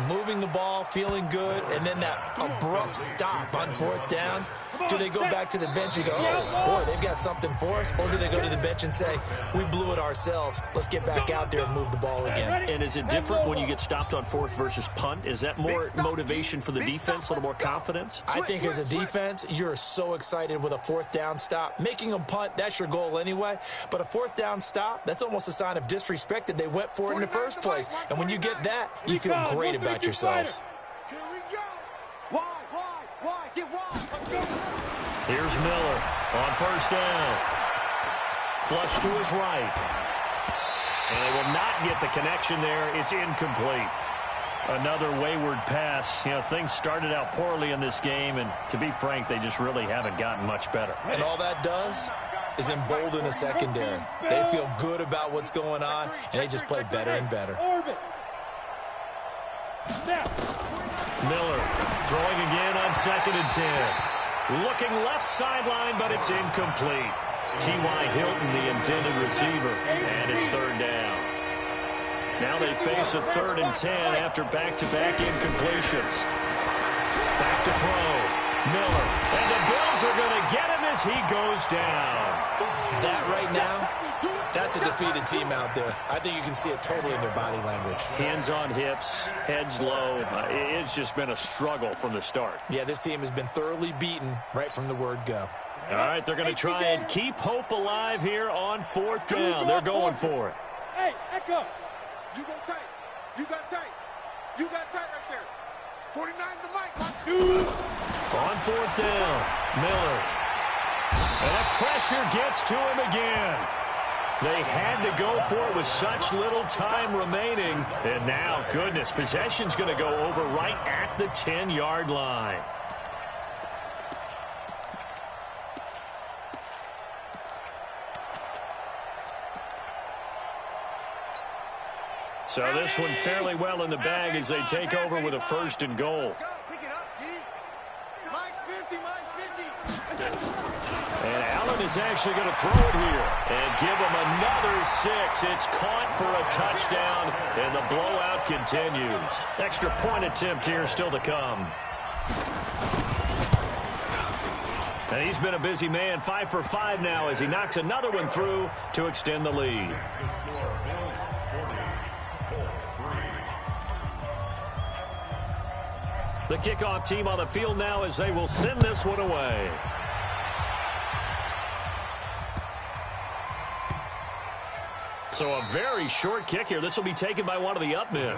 moving the ball, feeling good, and then that abrupt stop on 4th down, do they go back to the bench and go, oh, boy, they've got something for us? Or do they go to the bench and say, we blew it ourselves, let's get back out there and move the ball again? And is it different when you get stopped on 4th versus punt? Is that more motivation for the defense, a little more confidence? I think as a defense, you're so excited with a 4th down stop. Making them punt, that's your goal anyway. But a 4th down stop, that's almost a sign of disrespect that they went for it in the first place. And when you get that, you feel great about yourselves. Here we go. Why? Get wide. Here's Miller on 1st down. Flush to his right. And they will not get the connection there. It's incomplete. Another wayward pass. You know, things started out poorly in this game, and to be frank, they just really haven't gotten much better. And all that does is embolden a secondary. They feel good about what's going on, and they just play better and better. Miller throwing again on 2nd and 10. Looking left sideline, but it's incomplete. T.Y. Hilton, the intended receiver, and it's 3rd down. Now they face a 3rd and 10 after back-to-back incompletions. Back to throw. Miller. And the Bills are going to get him as he goes down. That right now, that's a defeated team out there. I think you can see it totally in their body language. Hands on hips, heads low. It's just been a struggle from the start. Yeah, this team has been thoroughly beaten right from the word go. All right, they're going to try and keep hope alive here on 4th down. They're going for it. Hey, Echo. You go tight. You got tight. You got tight right there. 49's the mic. On fourth down, Miller. And that pressure gets to him again. They had to go for it with such little time remaining. And now, goodness, possession's going to go over right at the 10-yard line. So this one fairly well in the bag as they take over with a 1st and goal. Pick it up, G. Mike's 50, Mike's 50. And Allen is actually going to throw it here and give him another 6. It's caught for a touchdown, and the blowout continues. Extra point attempt here still to come. And he's been a busy man, 5 for 5 now as he knocks another one through to extend the lead. The kickoff team on the field now as they will send this one away. So a very short kick here. This will be taken by one of the up men.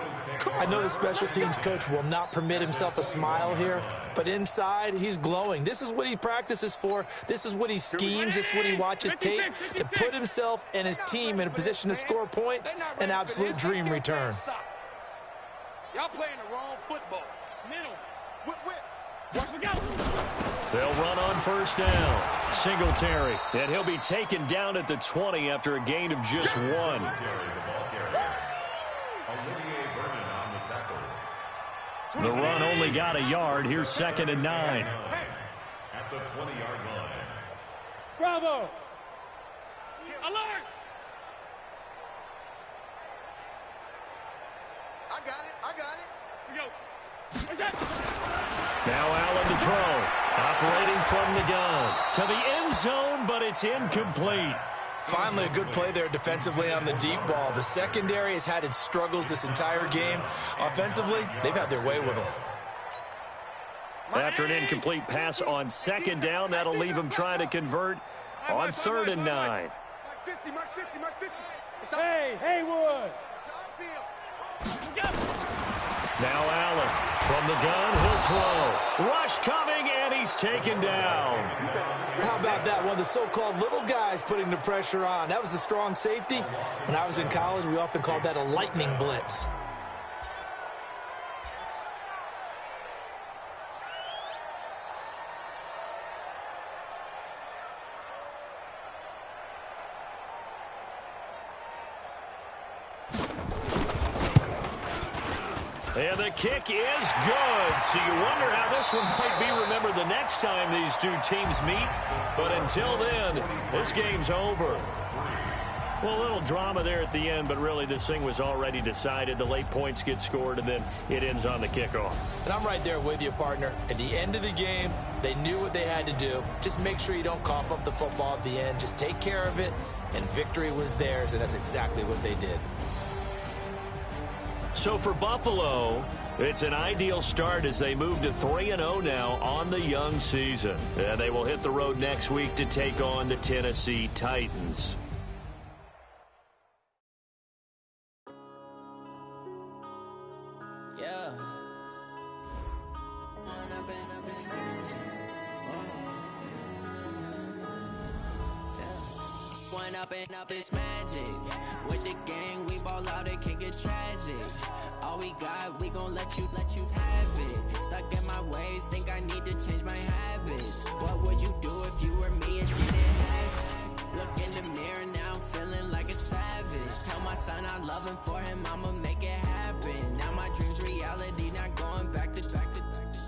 I know the special teams coach will not permit himself a smile here, but inside he's glowing. This is what he practices for. This is what he schemes. This is what he watches tape to put himself and his team in a position to score points. An absolute dream return. Y'all playing the wrong football. Middle. Whip. Watch me go. They'll run on 1st down. Singletary. And he'll be taken down at the 20 after a gain of just 1. The run only got a yard. Here's 2nd and 9. At the 20-yard line. Bravo. Alert. I got it. We go. Now Allen to throw. Operating from the gun. To the end zone, but it's incomplete. Finally, a good play there defensively on the deep ball. The secondary has had its struggles this entire game. Offensively, they've had their way with them. After an incomplete pass on 2nd down, that'll leave him trying to convert on 3rd and 9. Hey, Haywood. Now Allen from the gun, he'll throw. Rush coming, and he's taken down. How about that? One of the so-called little guys putting the pressure on. That was the strong safety. When I was in college, we often called that a lightning blitz. And the kick is good. So you wonder how this one might be remembered the next time these two teams meet. But until then, this game's over. Well, a little drama there at the end, but really this thing was already decided. The late points get scored, and then it ends on the kickoff. And I'm right there with you, partner. At the end of the game, they knew what they had to do. Just make sure you don't cough up the football at the end. Just take care of it, and victory was theirs, and that's exactly what they did. So for Buffalo, it's an ideal start as they move to 3-0 now on the young season. And they will hit the road next week to take on the Tennessee Titans. Yeah. One up and up is magic. With the gang, we ball out, it can get tragic. All we got, we gon' let you have it. Stuck in my ways, think I need to change my habits. What would you do if you were me and didn't have it? Look in the mirror now, I'm feeling like a savage. Tell my son I love him, for him I'ma make it happen. Now my dream's reality, not going back to.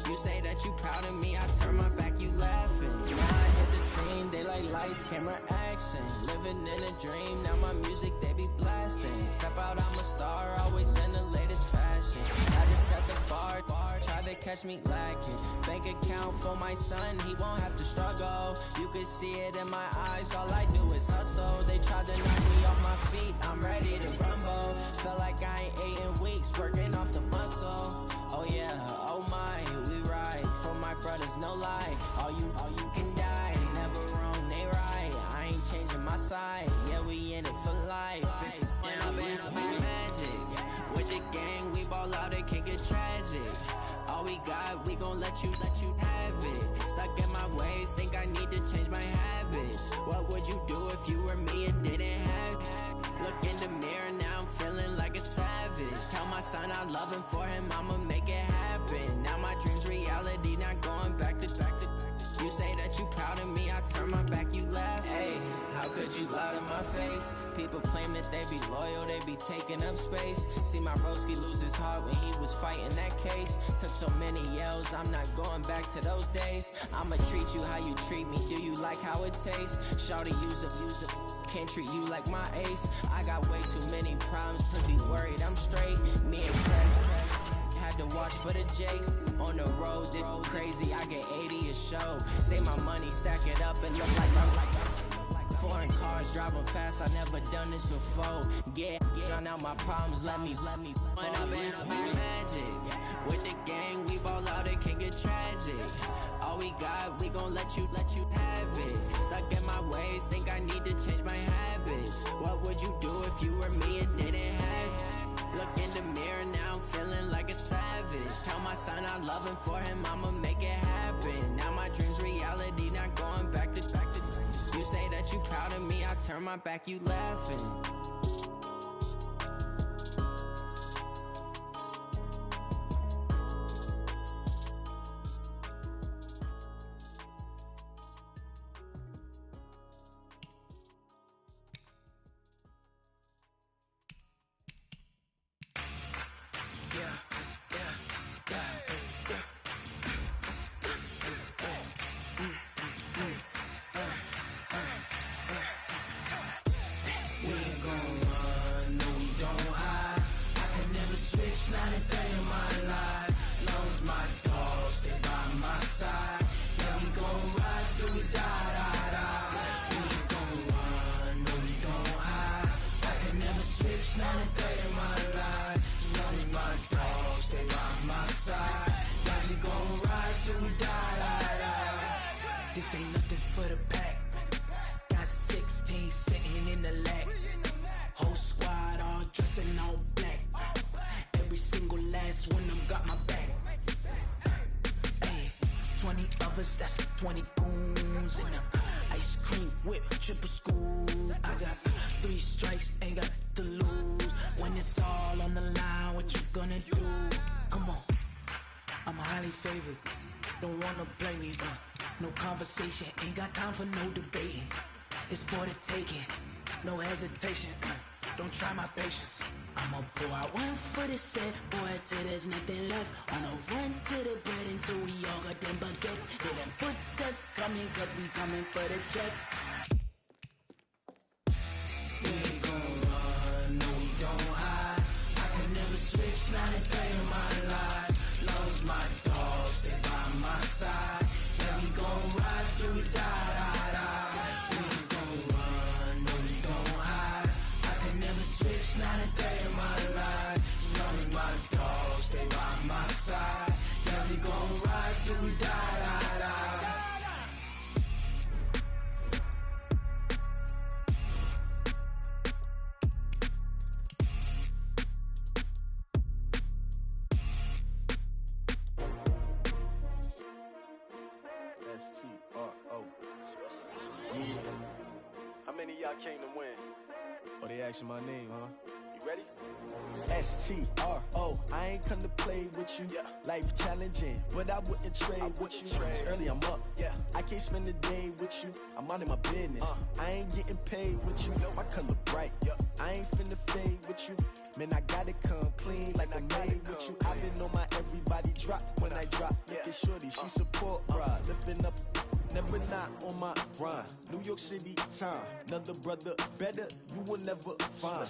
You say that you proud of me, I turn my back, you laughing. Now I hit the scene, they like lights, camera, action. Living in a dream, now my music, they be blasting. Step out, I'm a star, always in the latest fashion. I just set the bar, try to catch me lacking. Bank account for my son, he won't have to struggle. You can see it in my eyes, all I do is hustle. They tried to knock me off my feet, I'm ready to rumble. Feel like I ain't ate in weeks, working off the muscle. Oh yeah, oh my, we ride for my brothers, no lie. All you can die, never wrong, they right. I ain't changing my side, yeah, we in it for life. When I've been let you have it. Stuck in my ways, think I need to change my habits. What would you do if you were me and didn't have it? Look in the mirror, now I'm feeling like a savage. Tell my son I love him, for him I'ma make it happen. Now my dream's reality, not going back to. You say that you proud of me, I turn my back, you laugh. Hey, how could you lie to my face? People claim that they be loyal, they be taking up space. See my broski lose his heart when he was fighting that case. Took so many yells, I'm not going back to those days. I'ma treat you how you treat me, do you like how it tastes? Shawty, use it. Can't treat you like my ace. I got way too many problems to be worried, I'm straight. Me and Craig had to watch for the jakes. On the road, this crazy, I get 80 a show. Save my money, stack it up and look like foreign cars driving fast, I never done this before. Drown out my problems, let me When up in a bitch magic. With the gang, we ball out, it can get tragic. All we got, we gon' let you have it. Stuck in my ways, think I need to change my habits. What would you do if you were me and didn't have it? Look in the mirror, now I'm feeling like a savage. Tell my son I love him, for him I'ma make it happen. Now my dream's reality, not going back to. You say that you proud of me, I turn my back, you laughing. This ain't nothing for the pack. Got 16 sitting in the lag. Whole squad all dressing all black. Every single last one of them got my back. Hey, 20 of us, that's 20 goons in them. Ice cream whip, triple scoop. I got 3 strikes, ain't got to lose. When it's all on the line, what you gonna do? Come on, I'm highly favored. Don't wanna blame me, no conversation, ain't got time for no debating. It's for the taking, no hesitation. Don't try my patience. I'ma pour out one for the set, boy, till there's nothing left. On a run to the bread until we all got them baguettes. Hear them footsteps coming, cause we coming for the check. We ain't gon' run, no we don't hide. I can never switch, not a day in my life. Long as my dogs, stay by my side. Yeah, we gon' ride till we die. We ain't gon' run, no we don't hide. I can never switch, not a day in my life. As long as my dogs stay by my side. Yeah, we gon' ride till we die. STRO. Yeah. How many of y'all came to win? Oh, they asking my name, huh? You ready? STRO. I ain't come to play with you. Yeah. Life challenging, but I wouldn't trade with you. It's early, I'm up. Yeah. I can't spend the day with you. I'm minding my business. I ain't getting paid with you. My color bright. Yeah. I ain't finna fade with you. Man, I gotta come clean like I'm made with you. I've been on my everybody drop when I drop. Look at shorty, she support ride. Lifting up, never not on my grind. New York City time. Another brother better, you will never find.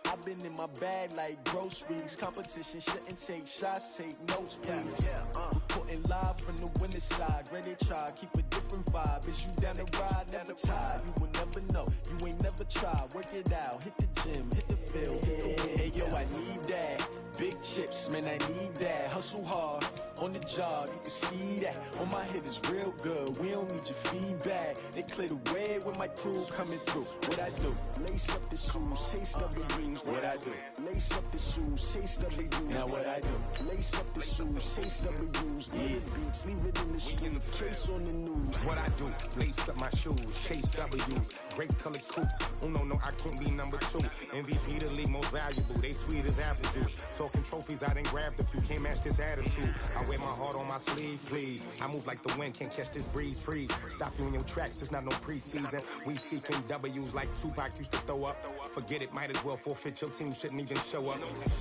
I've been in my bag like groceries. Competition shouldn't take shots, take notes, please. Reporting live from the winning side. Ready to try, keep a different vibe. Is you down the ride, never tired. You will never know, you ain't never tried. Work it out, hit the gym, hit the field, hit the win. Hey yo, I need that. Big chips, man, I need that. Hustle hard, on the job, you can see that. On my head is real good, we don't need your feedback. They clear the way with my crew coming through. What I do? Lace up the shoes, chase W's. What I do? Lace up the shoes, chase W's. Now what I do? Lace up the shoes, chase W's. Yeah, beats, leave it in the street, case on the news. What I do? Lace up my shoes, chase W's. Great colored coops. Oh no, I can't be number 2. MVP the league most valuable. They sweet as apple juice. Talking trophies, I done grabbed a few. Can't match this attitude. I wear my heart on my sleeve, please. I move like the wind, can't catch this breeze. Freeze. Stop you in your tracks. There's not no preseason. We seeking W's like Tupac used to throw up. Forget it, might as well forfeit. Your team shouldn't even show up.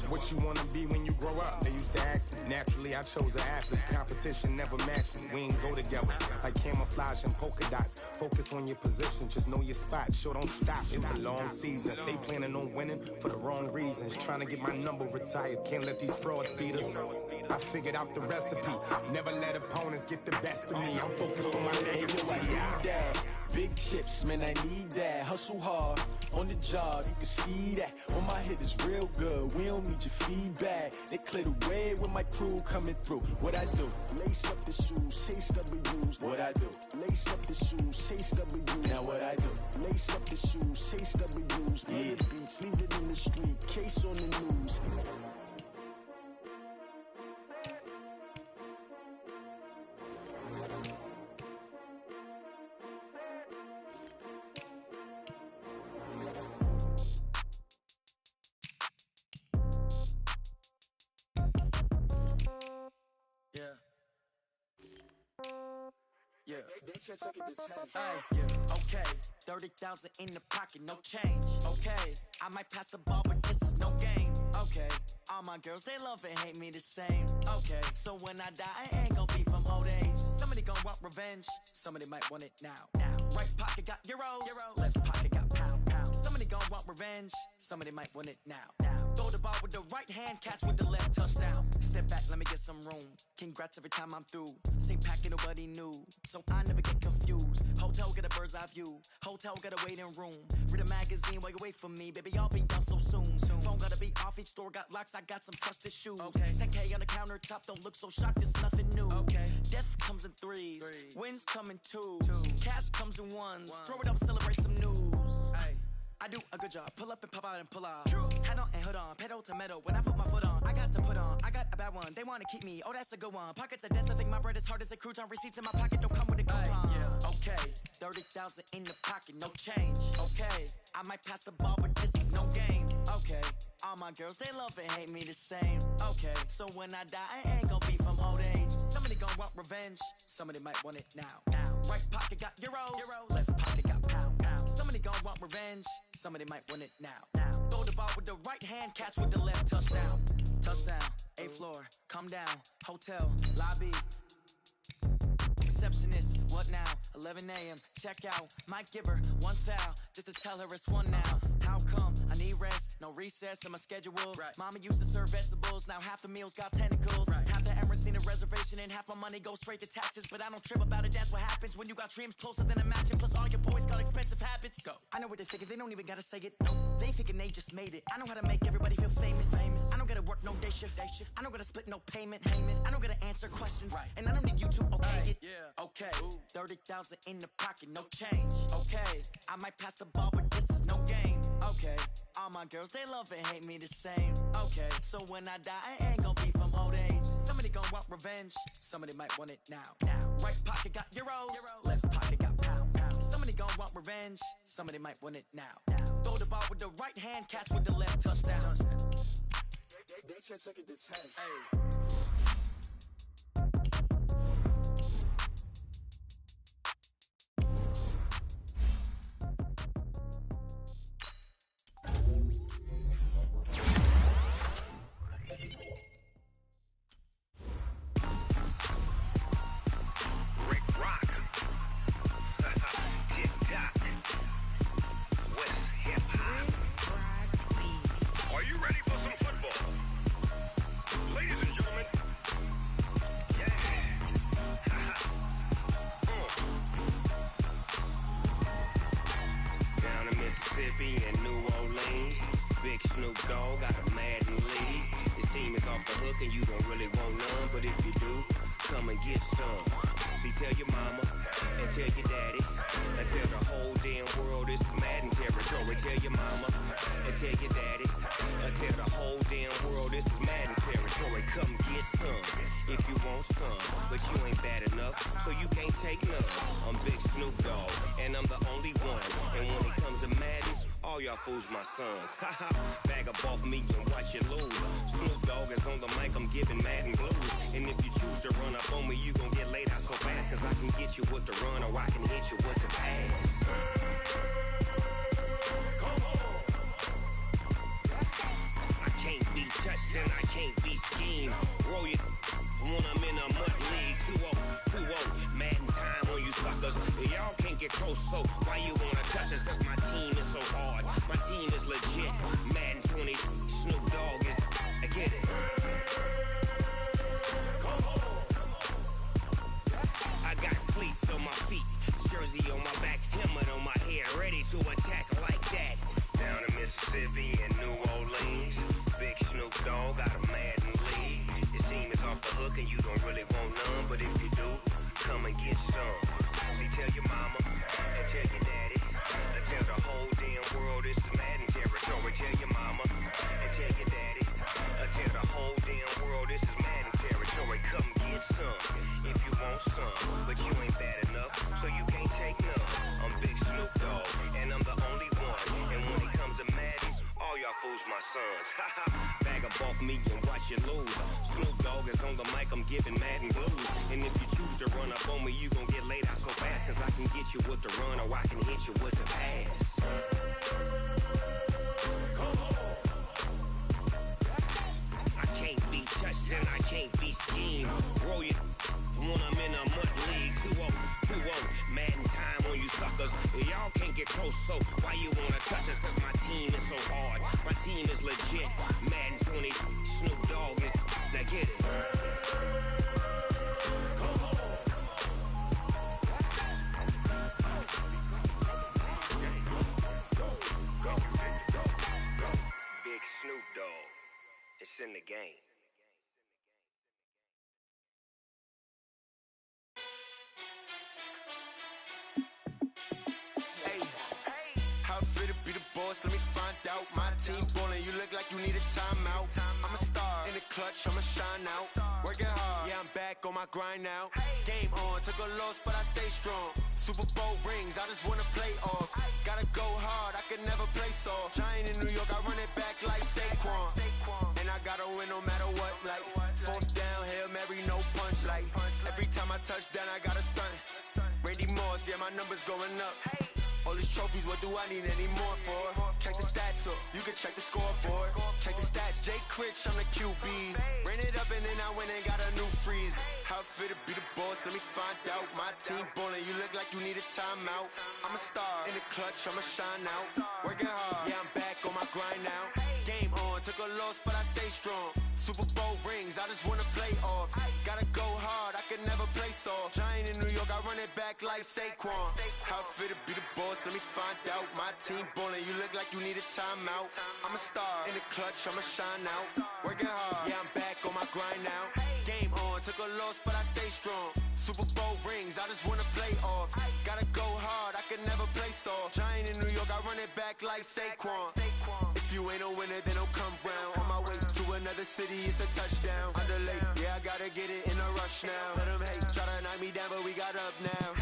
What you wanna be when you grow up? They used to ask me. Naturally, I chose an athlete. Competition never matched me. We ain't go together like camouflage and polka dots. Focus on your position, just know your spot. Sure, don't stop. It's a long season. They planning on winning for the wrong reasons. Trying to get my number retired. Can't let these frauds beat us. I figured out the recipe. Never let opponents get the best of me. I'm focused on my legacy. I need that. Big chips, man, I need that. Hustle hard on the job, you can see that. On my head is real good, we don't need your feedback. They clear the way with my crew coming through. What I do? Lace up the shoes, chase W's. What I do? Lace up the shoes, chase W's. Now what I do? Lace up the shoes, chase W's. Yeah, beats, leave it in the street, case on the news. Yeah. Hey, yeah. Okay, 30,000 in the pocket, no change. Okay, I might pass the ball, but this is no game. Okay, all my girls, they love and hate me the same. Okay, so when I die, I ain't gon' be from old age. Somebody gon' want revenge, somebody might want it now. Right pocket got euros, left pocket got pound. Somebody gon' want revenge, somebody might want it now. Throw the ball with the right hand, catch with the left, touchdown. Step back, let me get some room. Congrats every time I'm through. Same packet, nobody knew, so I never get confused. Hotel get a bird's eye view, hotel got a waiting room. Read a magazine while you wait for me, baby, I'll be done so soon. Phone gotta be off, each store got locks, I got some trusted shoes. 10K on the countertop, don't look so shocked, it's nothing new. Death comes in threes, wins come in twos. Cash comes in ones, throw it up, celebrate some news. I do a good job, pull up and pop out and pull out. Hat on and hood on, pedal to metal, when I put my foot on, I got to put on, I got a bad one, they wanna keep me, oh that's a good one. Pockets are dense, I think my bread is hard as a crouton, receipts in my pocket don't come with a coupon. Okay, 30,000 in the pocket, no change. Okay, I might pass the ball, but this is no game. Okay, all my girls, they love and hate me the same. Okay, so when I die, I ain't gon' be from old age. Somebody gon' want revenge, somebody might want it now. Right pocket got euros, left pocket got pound. Somebody gon' want revenge, somebody might want it now. Throw the ball with the right hand, catch with the left, touchdown. Touchdown, 8th floor, come down, hotel, lobby. Receptionist, what now? 11 a.m., check out. Might give her one foul, just to tell her it's one now. How come? I need rest, no recess in my schedule. Mama used to serve vegetables, now half the meals got tentacles. Half the Emirates need a reservation and half my money goes straight to taxes. But I don't trip about it, that's what happens when you got dreams closer than a match. And plus all your boys got expensive habits. Go. I know what they're thinking, they don't even gotta say it. They thinking they just made it. I know how to make everybody feel famous. I don't gotta work no day shift. I don't gotta split no payment. I don't gotta answer questions. And I don't need you to okay it. Okay, 30,000 in the pocket, no change. Okay, I might pass the ball, but this is no game. Okay, all my girls, they love and hate me the same. Okay, so when I die, I ain't gon' be from old age. Somebody gon' want revenge, somebody might want it now. Right pocket got euros, left pocket got pound. Somebody gon' want revenge, somebody might want it now. Throw the ball with the right hand, catch with the left, touchdown. They can't take it to 10. And New Orleans, Big Snoop Dogg got a Madden league. His team is off the hook and you don't really want none, but if you do, come and get some. See, tell your mama and tell your daddy and tell the whole damn world this is Madden territory. Tell your mama and tell your daddy and tell the whole damn world this is Madden territory. Come get some if you want some, but you ain't bad enough, so you can't take none. I'm Big Snoop Dogg, and I'm the only one. And when it comes to Madden, all y'all fools my sons. Haha, bag up off me and watch you lose. Snoop Dogg is on the mic, I'm giving Madden blues. And if you choose to run up on me, you gon' get laid out so fast, cause I can get you with the run or I can hit you with the pass. I can't be touched and I can't be schemed. Roll you when I'm in a mud league. 2-0, Madden time on you suckers. Y'all can't get close, so why you wanna touch us? Cause my team is so hard. My team is legit. Madden 20, Snoop Dogg is, I get it. I got cleats on my feet, jersey on my back, helmet on my head, ready to attack like that. Down in Mississippi and New Orleans, Big Snoop Dogg got a Madden league. His team is off the hook and you don't really want none, but if you do, come and get some. See, tell your mama and tell your daddy and tell the whole damn world this is Madden territory. Tell your mama and tell your daddy and tell the whole damn world this is Madden territory. Come get some if you want some, but you ain't bad enough, so you can't take none. I'm Big Snoop Dogg, and I'm the only one. And when it comes to Madden, all y'all fools my sons. Haha, bag up off me and watch you lose. Snoop Dogg is on the mic, I'm giving Madden blues. And if you choose to run up on me, you gon' get laid out so fast, cause I can get you with the run or I can hit you with the pass. I can't be touched and I can't be schemed. Roll you when I'm in a mud league. 2-0, Madden time on you suckers. Y'all can't get close, so why you wanna touch us? Cause my team is so hard. My team is legit. Madden 20, Snoop Dogg is, now get it. Big Snoop Dogg, it's in the game. Let me find out. My team ballin', you look like you need a timeout. I'm a star in the clutch, I'ma shine out. Working hard, yeah, I'm back on my grind now. Game on, took a loss, but I stay strong. Super Bowl rings, I just wanna play off. Gotta go hard, I can never play soft. Giant in New York, I run it back like Saquon. And I gotta win no matter what, like fourth down, Hail Mary, no punch. Like every time I touch down, I gotta stunt. Randy Moss, yeah, my numbers going up. All these trophies, what do I need any more for? Check the stats up, you can check the scoreboard. Check the stats, Jake Critch, I'm the QB. Ran it up and then I went and got a new freeze. How it fit to be the boss, let me find out. My team ballin', you look like you need a timeout. I'm a star in the clutch, I'ma shine out. Working hard, yeah, I'm back on my grind now. Game on, took a loss, but I stay strong. Super Bowl rings, I just wanna play off. Gotta go hard, I can never play soft. Giant in New York, I run it back like Saquon. How it fit to be the boss, let me find out. My team ballin', you look like you need a timeout. I'm a star in the clutch, I'ma shine out. Working hard, yeah, I'm back on my grind now. Game on, took a loss, but I stay strong. Super Bowl rings, I just wanna play off. Gotta go hard, I can never play soft. Giant in New York, I run it back like Saquon. If you ain't a winner, then don't come round. On my way to another city, it's a touchdown. Underlay, yeah, I gotta get it in a rush now. Let them hate, try to knock me down, but we got up now.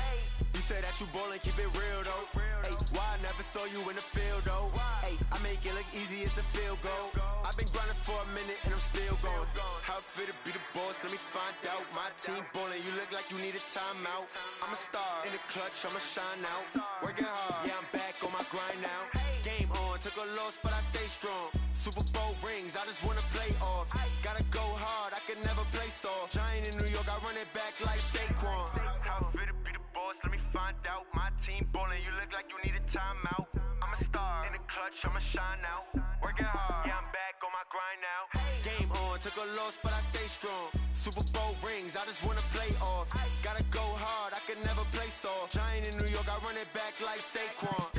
You say that you ballin', keep it real though. Hey, why I never saw you in the field though? Hey, I make it look easy, it's a field goal. I've been grinding for a minute and I'm still going. How it fit to be the boss, let me find out. My team ballin', you look like you need a timeout. I'm a star in the clutch, I'ma shine out. Working hard, yeah, I'm back on my grind now. Game on, took a loss, but I stay strong. Super Bowl rings, I just wanna play off. Gotta go hard, I can never play soft. Giant in New York, I run it back like Saquon. How it fit to be the boss, let me find out. My team ballin', you look like you need a timeout. I'm a star in the clutch, I'ma shine out. Working hard, yeah, I'm back on my grind now. Game on, took a loss, but I stay strong. Super Bowl rings, I just wanna play off. Gotta go hard, I can never play soft. Giant in New York, I run it back like Saquon.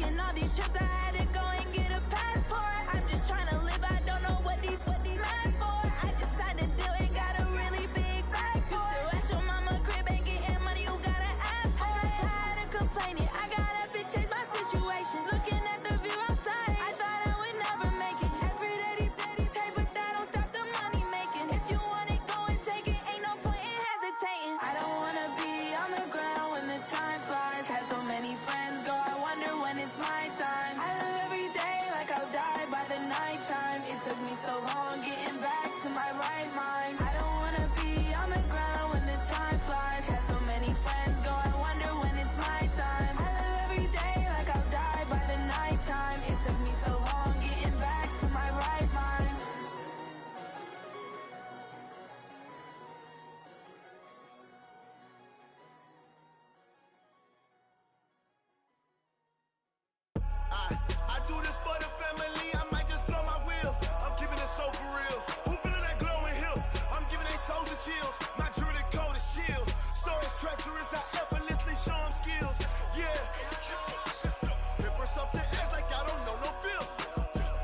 Taking all these trips, I had to go and get a passport. I'm just trying to live, I don't know what these mad for. I just signed a deal and got a really big bag for it. Still at your mama crib, ain't getting money, you gotta ask for it. I got tired of complaining, I got up and changed my situation. Looking at the view outside, I thought I would never make it. Every day they take, but that don't stop the money making. If you want it, go and take it, ain't no point in hesitating. I don't wanna be on the ground when the time flies. Had so many friends go, I wonder when it's my time. I live every day like I'll die by the nighttime. It took me so long getting back to my right mind. I don't wanna be on the ground when the time flies. Had so many friends go, I wonder when it's my time. I live every day like I'll die by the nighttime. It took me so long getting back to my right mind. I do this for the family, I might just blow my wheel. I'm keeping it so for real. Who feeling that glowing hill? I'm giving they souls the chills. My jewelry cold as chill. Stories treacherous, I effortlessly show them skills. Yeah. Paper stuff the edge like I don't know no feel.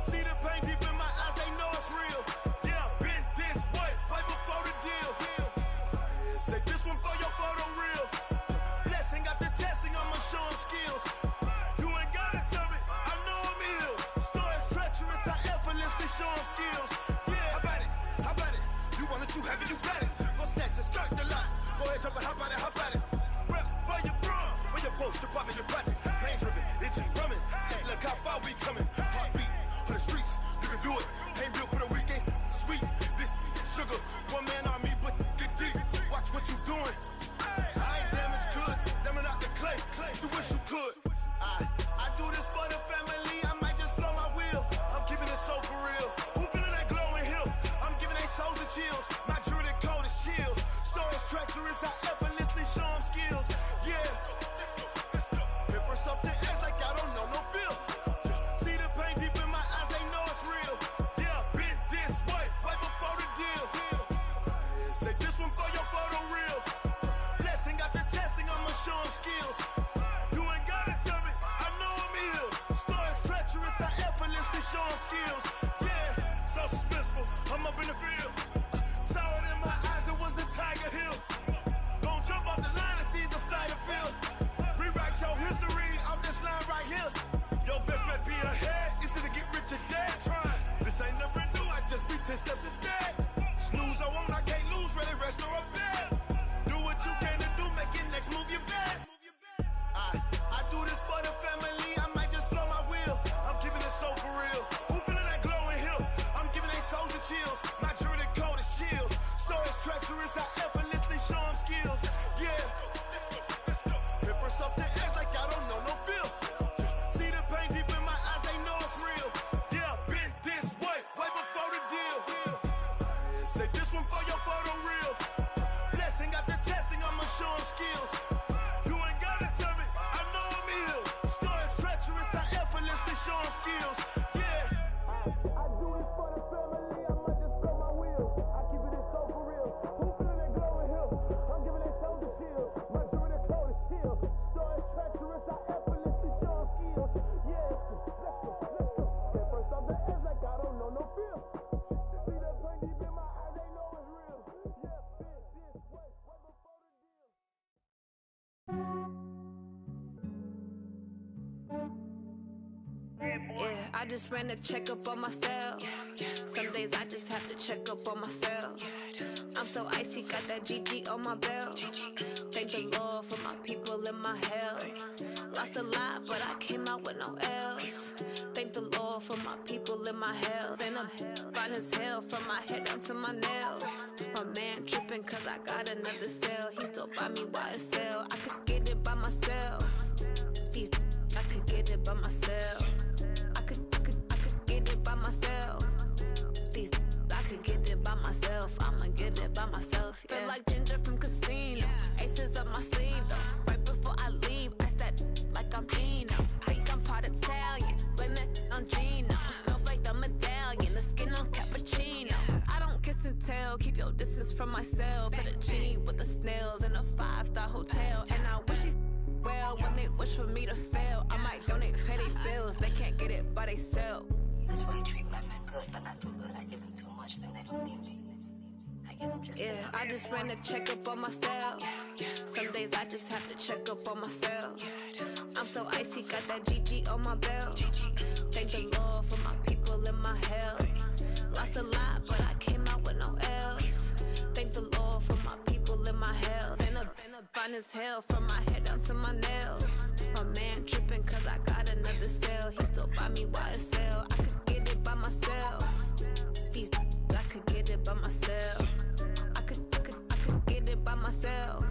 See the pain deep in my eyes, they know it's real. Yeah, been this way, right before the deal. Say this one for your photo real. Blessing after testing, I'ma show them skills. You ain't gotta tell me, I know I'm ill. Stories treacherous, I effortlessly show them skills. Yeah, how about it? How about it? You want it, you have it, you got it. Go snatch it, skirt the lot. Go ahead, jump it, how about it? How about it? Rep for your bro, for your post, your poppin', your projects. Pain driven, itching, drumming. Look how far we coming. Heartbeat for the streets, you can do it. Ain't built for the weekend. Sweet, this sugar. One man army, but get deep. Watch what you doing. I ain't damaged goods, damn it out the clay. You wish you could. I do this for the family, I might just blow my wheel. I'm keeping it so for real. Who feeling that glowing hill? I'm giving they souls the chills. My jewelry cold as chill. Stories treacherous, I effortlessly show them skills. Yeah. Paper stuff the edge like I don't know no feel. See the pain deep in my eyes, they know it's real. Yeah, been this way, right before the deal. Say this one for your photo real. Blessing after testing, I'ma show them skills. You ain't gotta tell me, I know I'm ill. Stories treacherous, I effortlessly show them skills. Yeah, so suspenseful, I'm up in the field. Saw it in my eyes, it was the Tiger Hill. Gon' jump off the line and see the flight of field. Rewrite your history off this line right here. Your best bet be ahead, it's to get rich or dead trying. This ain't never new, I just be 10 steps instead. Snooze I won't, I can't lose, ready, rest or a bed. Do what you can to do, make your next move your best. I do this for the family, I might just blow my wheel. I'm keeping it so for real. Who feeling that glowing hill? I'm giving they souls the chills. My jewelry cold as chill. Stories treacherous, I effortlessly show them skills. Yeah. Paper stuff the edge like I don't know no feel. See the pain deep in my eyes, they know it's real. Yeah, been this way, right before the deal. Say this one for your photo real. Blessing after testing, I'ma show them skills. You ain't gotta tell me, I know I'm ill. Stories treacherous, I effortlessly show them skills. Yeah. I do this for the family, I might just blow my wheel. I keep it so for real. Who feeling that glowing hill? I'm giving it so the chills. My jewelry cold as chill. Stories treacherous, I effortlessly show them skills. Yeah. Let's go. Get first off the edge like I don't know no feel. See the pain deep in my eyes, they know it's real. Yeah, been this way, right before the deal. Yeah, I just ran a checkup on myself. Some days I just have to check up on myself. I'm so icy, got that GG on my belt. Thank the Lord for my people in my health. Lost a lot, but I came out with no else. Thank the Lord for my people in my health. And I'm fine as hell from my head down to my nails. My man tripping cause I got another cell. He still buy me YSL. I could get it by myself. I could get it by myself. I could get it by myself. I could get it by myself. I'ma get it by myself. Yeah. Feel like Ginger from Casino. Aces up my sleeve though. Right before I leave, I said like I'm Dino. Think I'm part Italian. Blame it on Gino. Smells like the medallion. The skin on cappuccino. I don't kiss and tell. Keep your distance from myself. For the genie with the snails in a 5-star hotel. And I wish he's well. well. When they wish for me to fail, I might donate petty bills. They can't get it by they sell. That's why I treat my men good, but not too good. I give them too much, then they don't need me. I give them just enough. I just ran a checkup on myself. Some days I just have to check up on myself. I'm so icy, got that GG on my belt. Thank the Lord for my people in my hell. Lost a lot, but I came out with no L's. Thank the Lord for my people in my hell. Then a fine as hell from my head down to my nails. My man tripping cause I got another sale. He still buy me YSL. I could get it by myself. These I could get it by myself. I could get it by myself.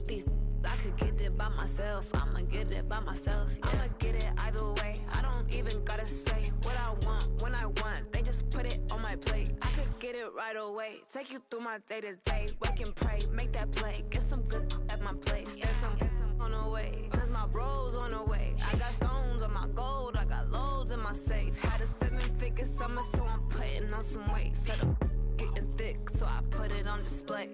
These I could get it by myself. I'ma get it by myself. Yeah. I'ma get it either way. I don't even gotta say what I want when I want. They just put it on my plate. I could get it right away. Take you through my day to day. Wake and pray, make that play. Get some good at my place. There's some on the way. Cause my bro's on the way. I got stones on my gold. I got loads in my safe. Had a 7-figure summer, so I'm putting on some weight. Set up getting thick, so I put it on display.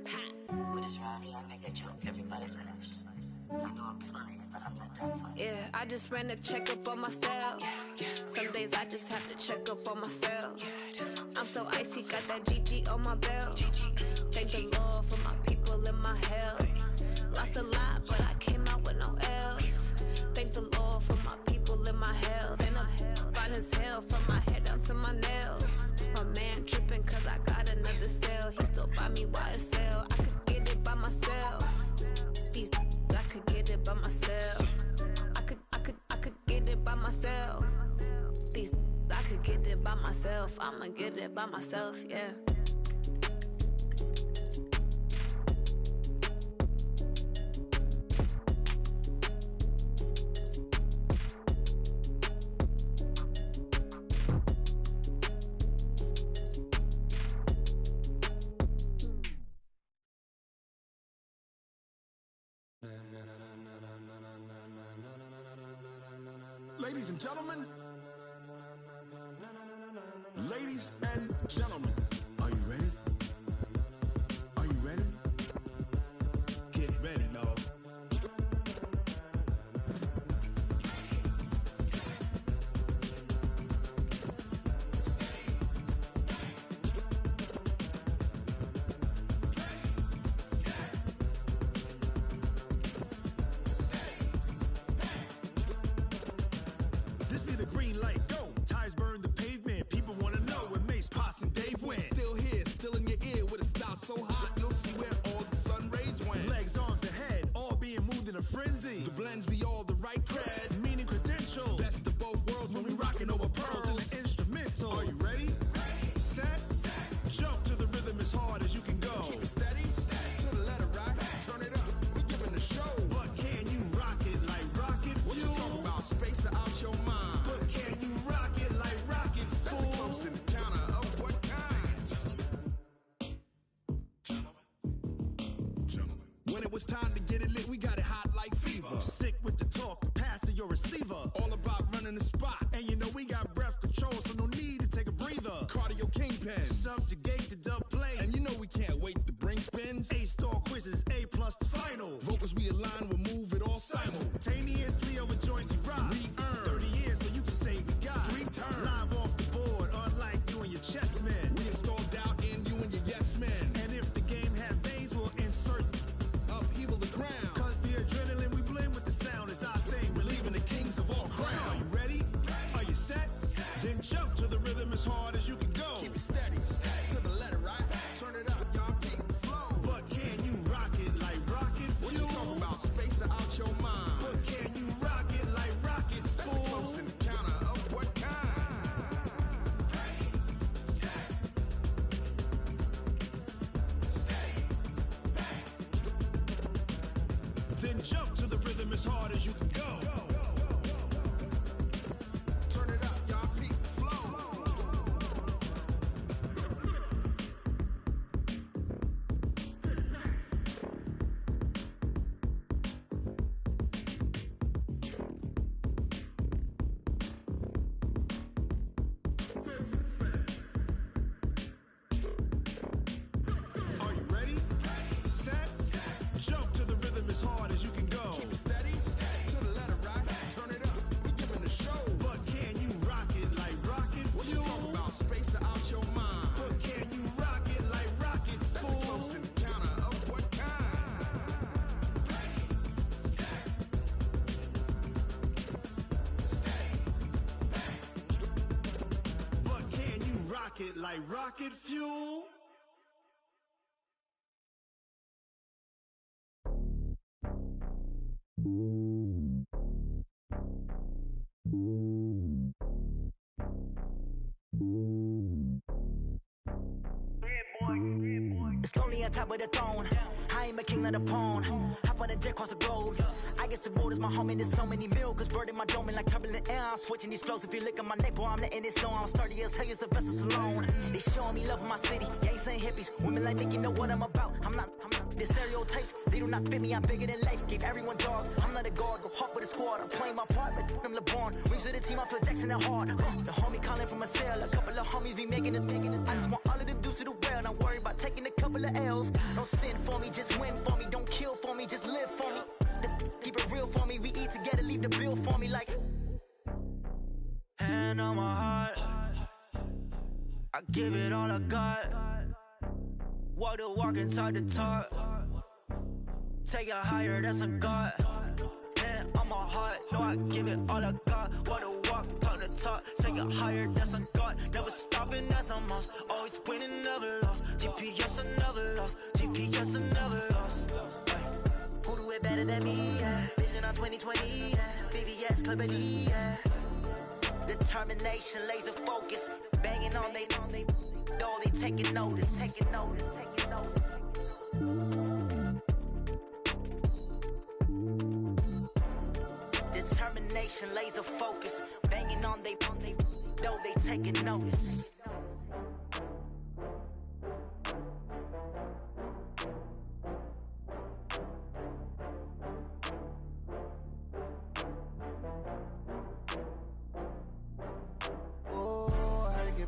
With this Ronnie, I make a joke everybody laughs. I know I'm funny, but I'm not that funny. Yeah, I just ran a checkup on myself. Some days I just have to check up on myself. I'm so icy, got that GG on my belt. Thank the Lord for my people in my hell. Lost a lot, but I came out with no L's. Thank the Lord for my people in my hell. Then I'm fine as hell from my head down to my nails. My man tripping cause I got another sale. He still buy me YSL. I could get it by myself. These I could get it by myself. I could get it by myself. These I could get it by myself. I'ma get it by myself, yeah. Ladies and gentlemen, ladies and gentlemen, are you ready? Are you ready? Get ready, dog. This be the green light, go. Tires burn the pavement. People wanna know where Mace, Poss, and Dave went. Still here, still in your ear with a style so hot, you'll see where all the sun rays went. Legs, arms, and head, all being moved in a frenzy. The blends be all the right cred, meaning credentials. Best of both worlds when we rockin' over pearls in the instrumental. Are you ready? Set, jump to the rhythm as hard as you can go. Keep it steady, to the letter right. Turn it up, we giving the show. But can you rock it like rocket fuel? What you talking about? Space out your mind. But can you rock it like rockets, fool? That's a close encounter of what kind? Gentlemen. When it was time to get it lit, we got it hot like fever. Sick with the talk, the pass to your receiver. All about running the spot. And you know we got breath control, so no need to take a breather. Cardio kingpin, subjugate the dub play. And you know we can't wait to bring spins. A-star quizzes, A+ the final. Vocals we align, we'll move it all simultaneously over joints we rock. We earn 30 years, so you can say we got 3 turns. Live off the board, unlike you and your chess men. We install doubt in you and your yes men. And if the game had veins, we'll insert upheaval the ground. Cause the adrenaline we blend with the sound is our thing. We're leaving the kings of all crowns. So are you ready? Are you set? Then jump to the rhythm as hard as you can go. Keep it steady, to the letter right. Turn it up, y'all keep the flow. But can you rock it like rocket fuel? What you talking about? Space out your mind. But can you rock it like rockets, fool? That's a close encounter of what kind? Then jump to the rhythm as hard as you can go. Turn it up, y'all keep the flow. Are you ready? Set, jump to the rhythm as hard as you can go. pocket like rocket fuel. It's lonely on top of the throne. I am a king of the pawn. Hop on a jet across the globe. I guess the road is my home and there's so many milk. Bird in my dome and like turbulent air. I'm switching these flows. If you look at my neck, boy, I'm letting it snow. I'm sturdy as hell as a vessel alone. They showing me love in my city. Gangs and hippies. Women like Nick, you know what I'm about. I'm not the stereotypes. They do not fit me. I'm bigger than life. Give everyone jobs. I'm not a guard. Go hard with a squad. I'm playing my part, but I'm LeBron. Rings to the team. I feel Jackson and hard. The homie calling from a cell. A couple of homies be making it. I just want all of them dudes to the well. Not worry about taking a couple of L's. Don't sin for me, just win for me. Don't kill for me, just live for me. Keep it real for me. We eat together, leave the bill for me like. Hand on my heart, I give it all I got. Walk the walk and talk the talk. Take it higher, that's a God. Hand on my heart, no, I give it all I got. Walk the walk, talk the talk. Take it higher, that's a God. Never stopping, that's a must. Always winning, never lost. GPS, I never lost. GPS, I never lost. Who do it better than me? Yeah. Vision on 2020. Yeah. VVS, Clarity. Yeah. Determination, laser focus. Banging on they know they taking notice. Taking notice. Taking notice. Determination, laser focus. Banging on they know they taking notice.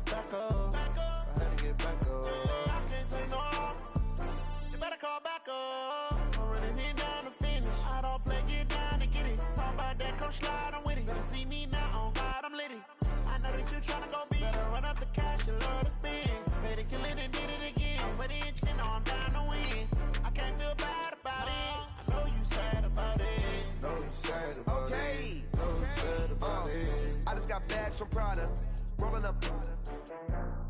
Back up. I had to get back up. I can't take no loss. You better call back up. I'm running it down to finish. I don't play, get down to get it. Talk about that, come slide, I'm with it. Better see me now, on God, I'm litty. I know that you tryna go big. Better run up the cash, you love to spend. Better kill it and did it again. I'm with the intent, no, I'm down to win. I can't feel bad about it. I know you sad about it. Know you sad about it. Know you sad about it. I just got bags from Prada. Rolling up,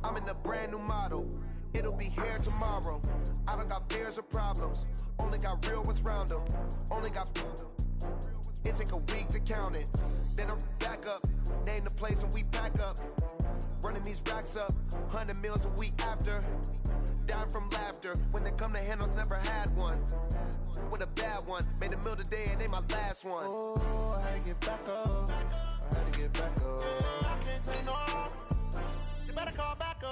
I'm in a brand new model. It'll be here tomorrow. I don't got fears or problems. Only got real ones round them. Only got. It take a week to count it. Then I'm back up. Name the place and we pack up. Running these racks up. 100 meals a week after. Down from laughter. When they come to handles, never had one. With a bad one. Made a meal today and ain't my last one. Oh, I had to get back up. I had to get back up. I can't take no loss. You better call back up.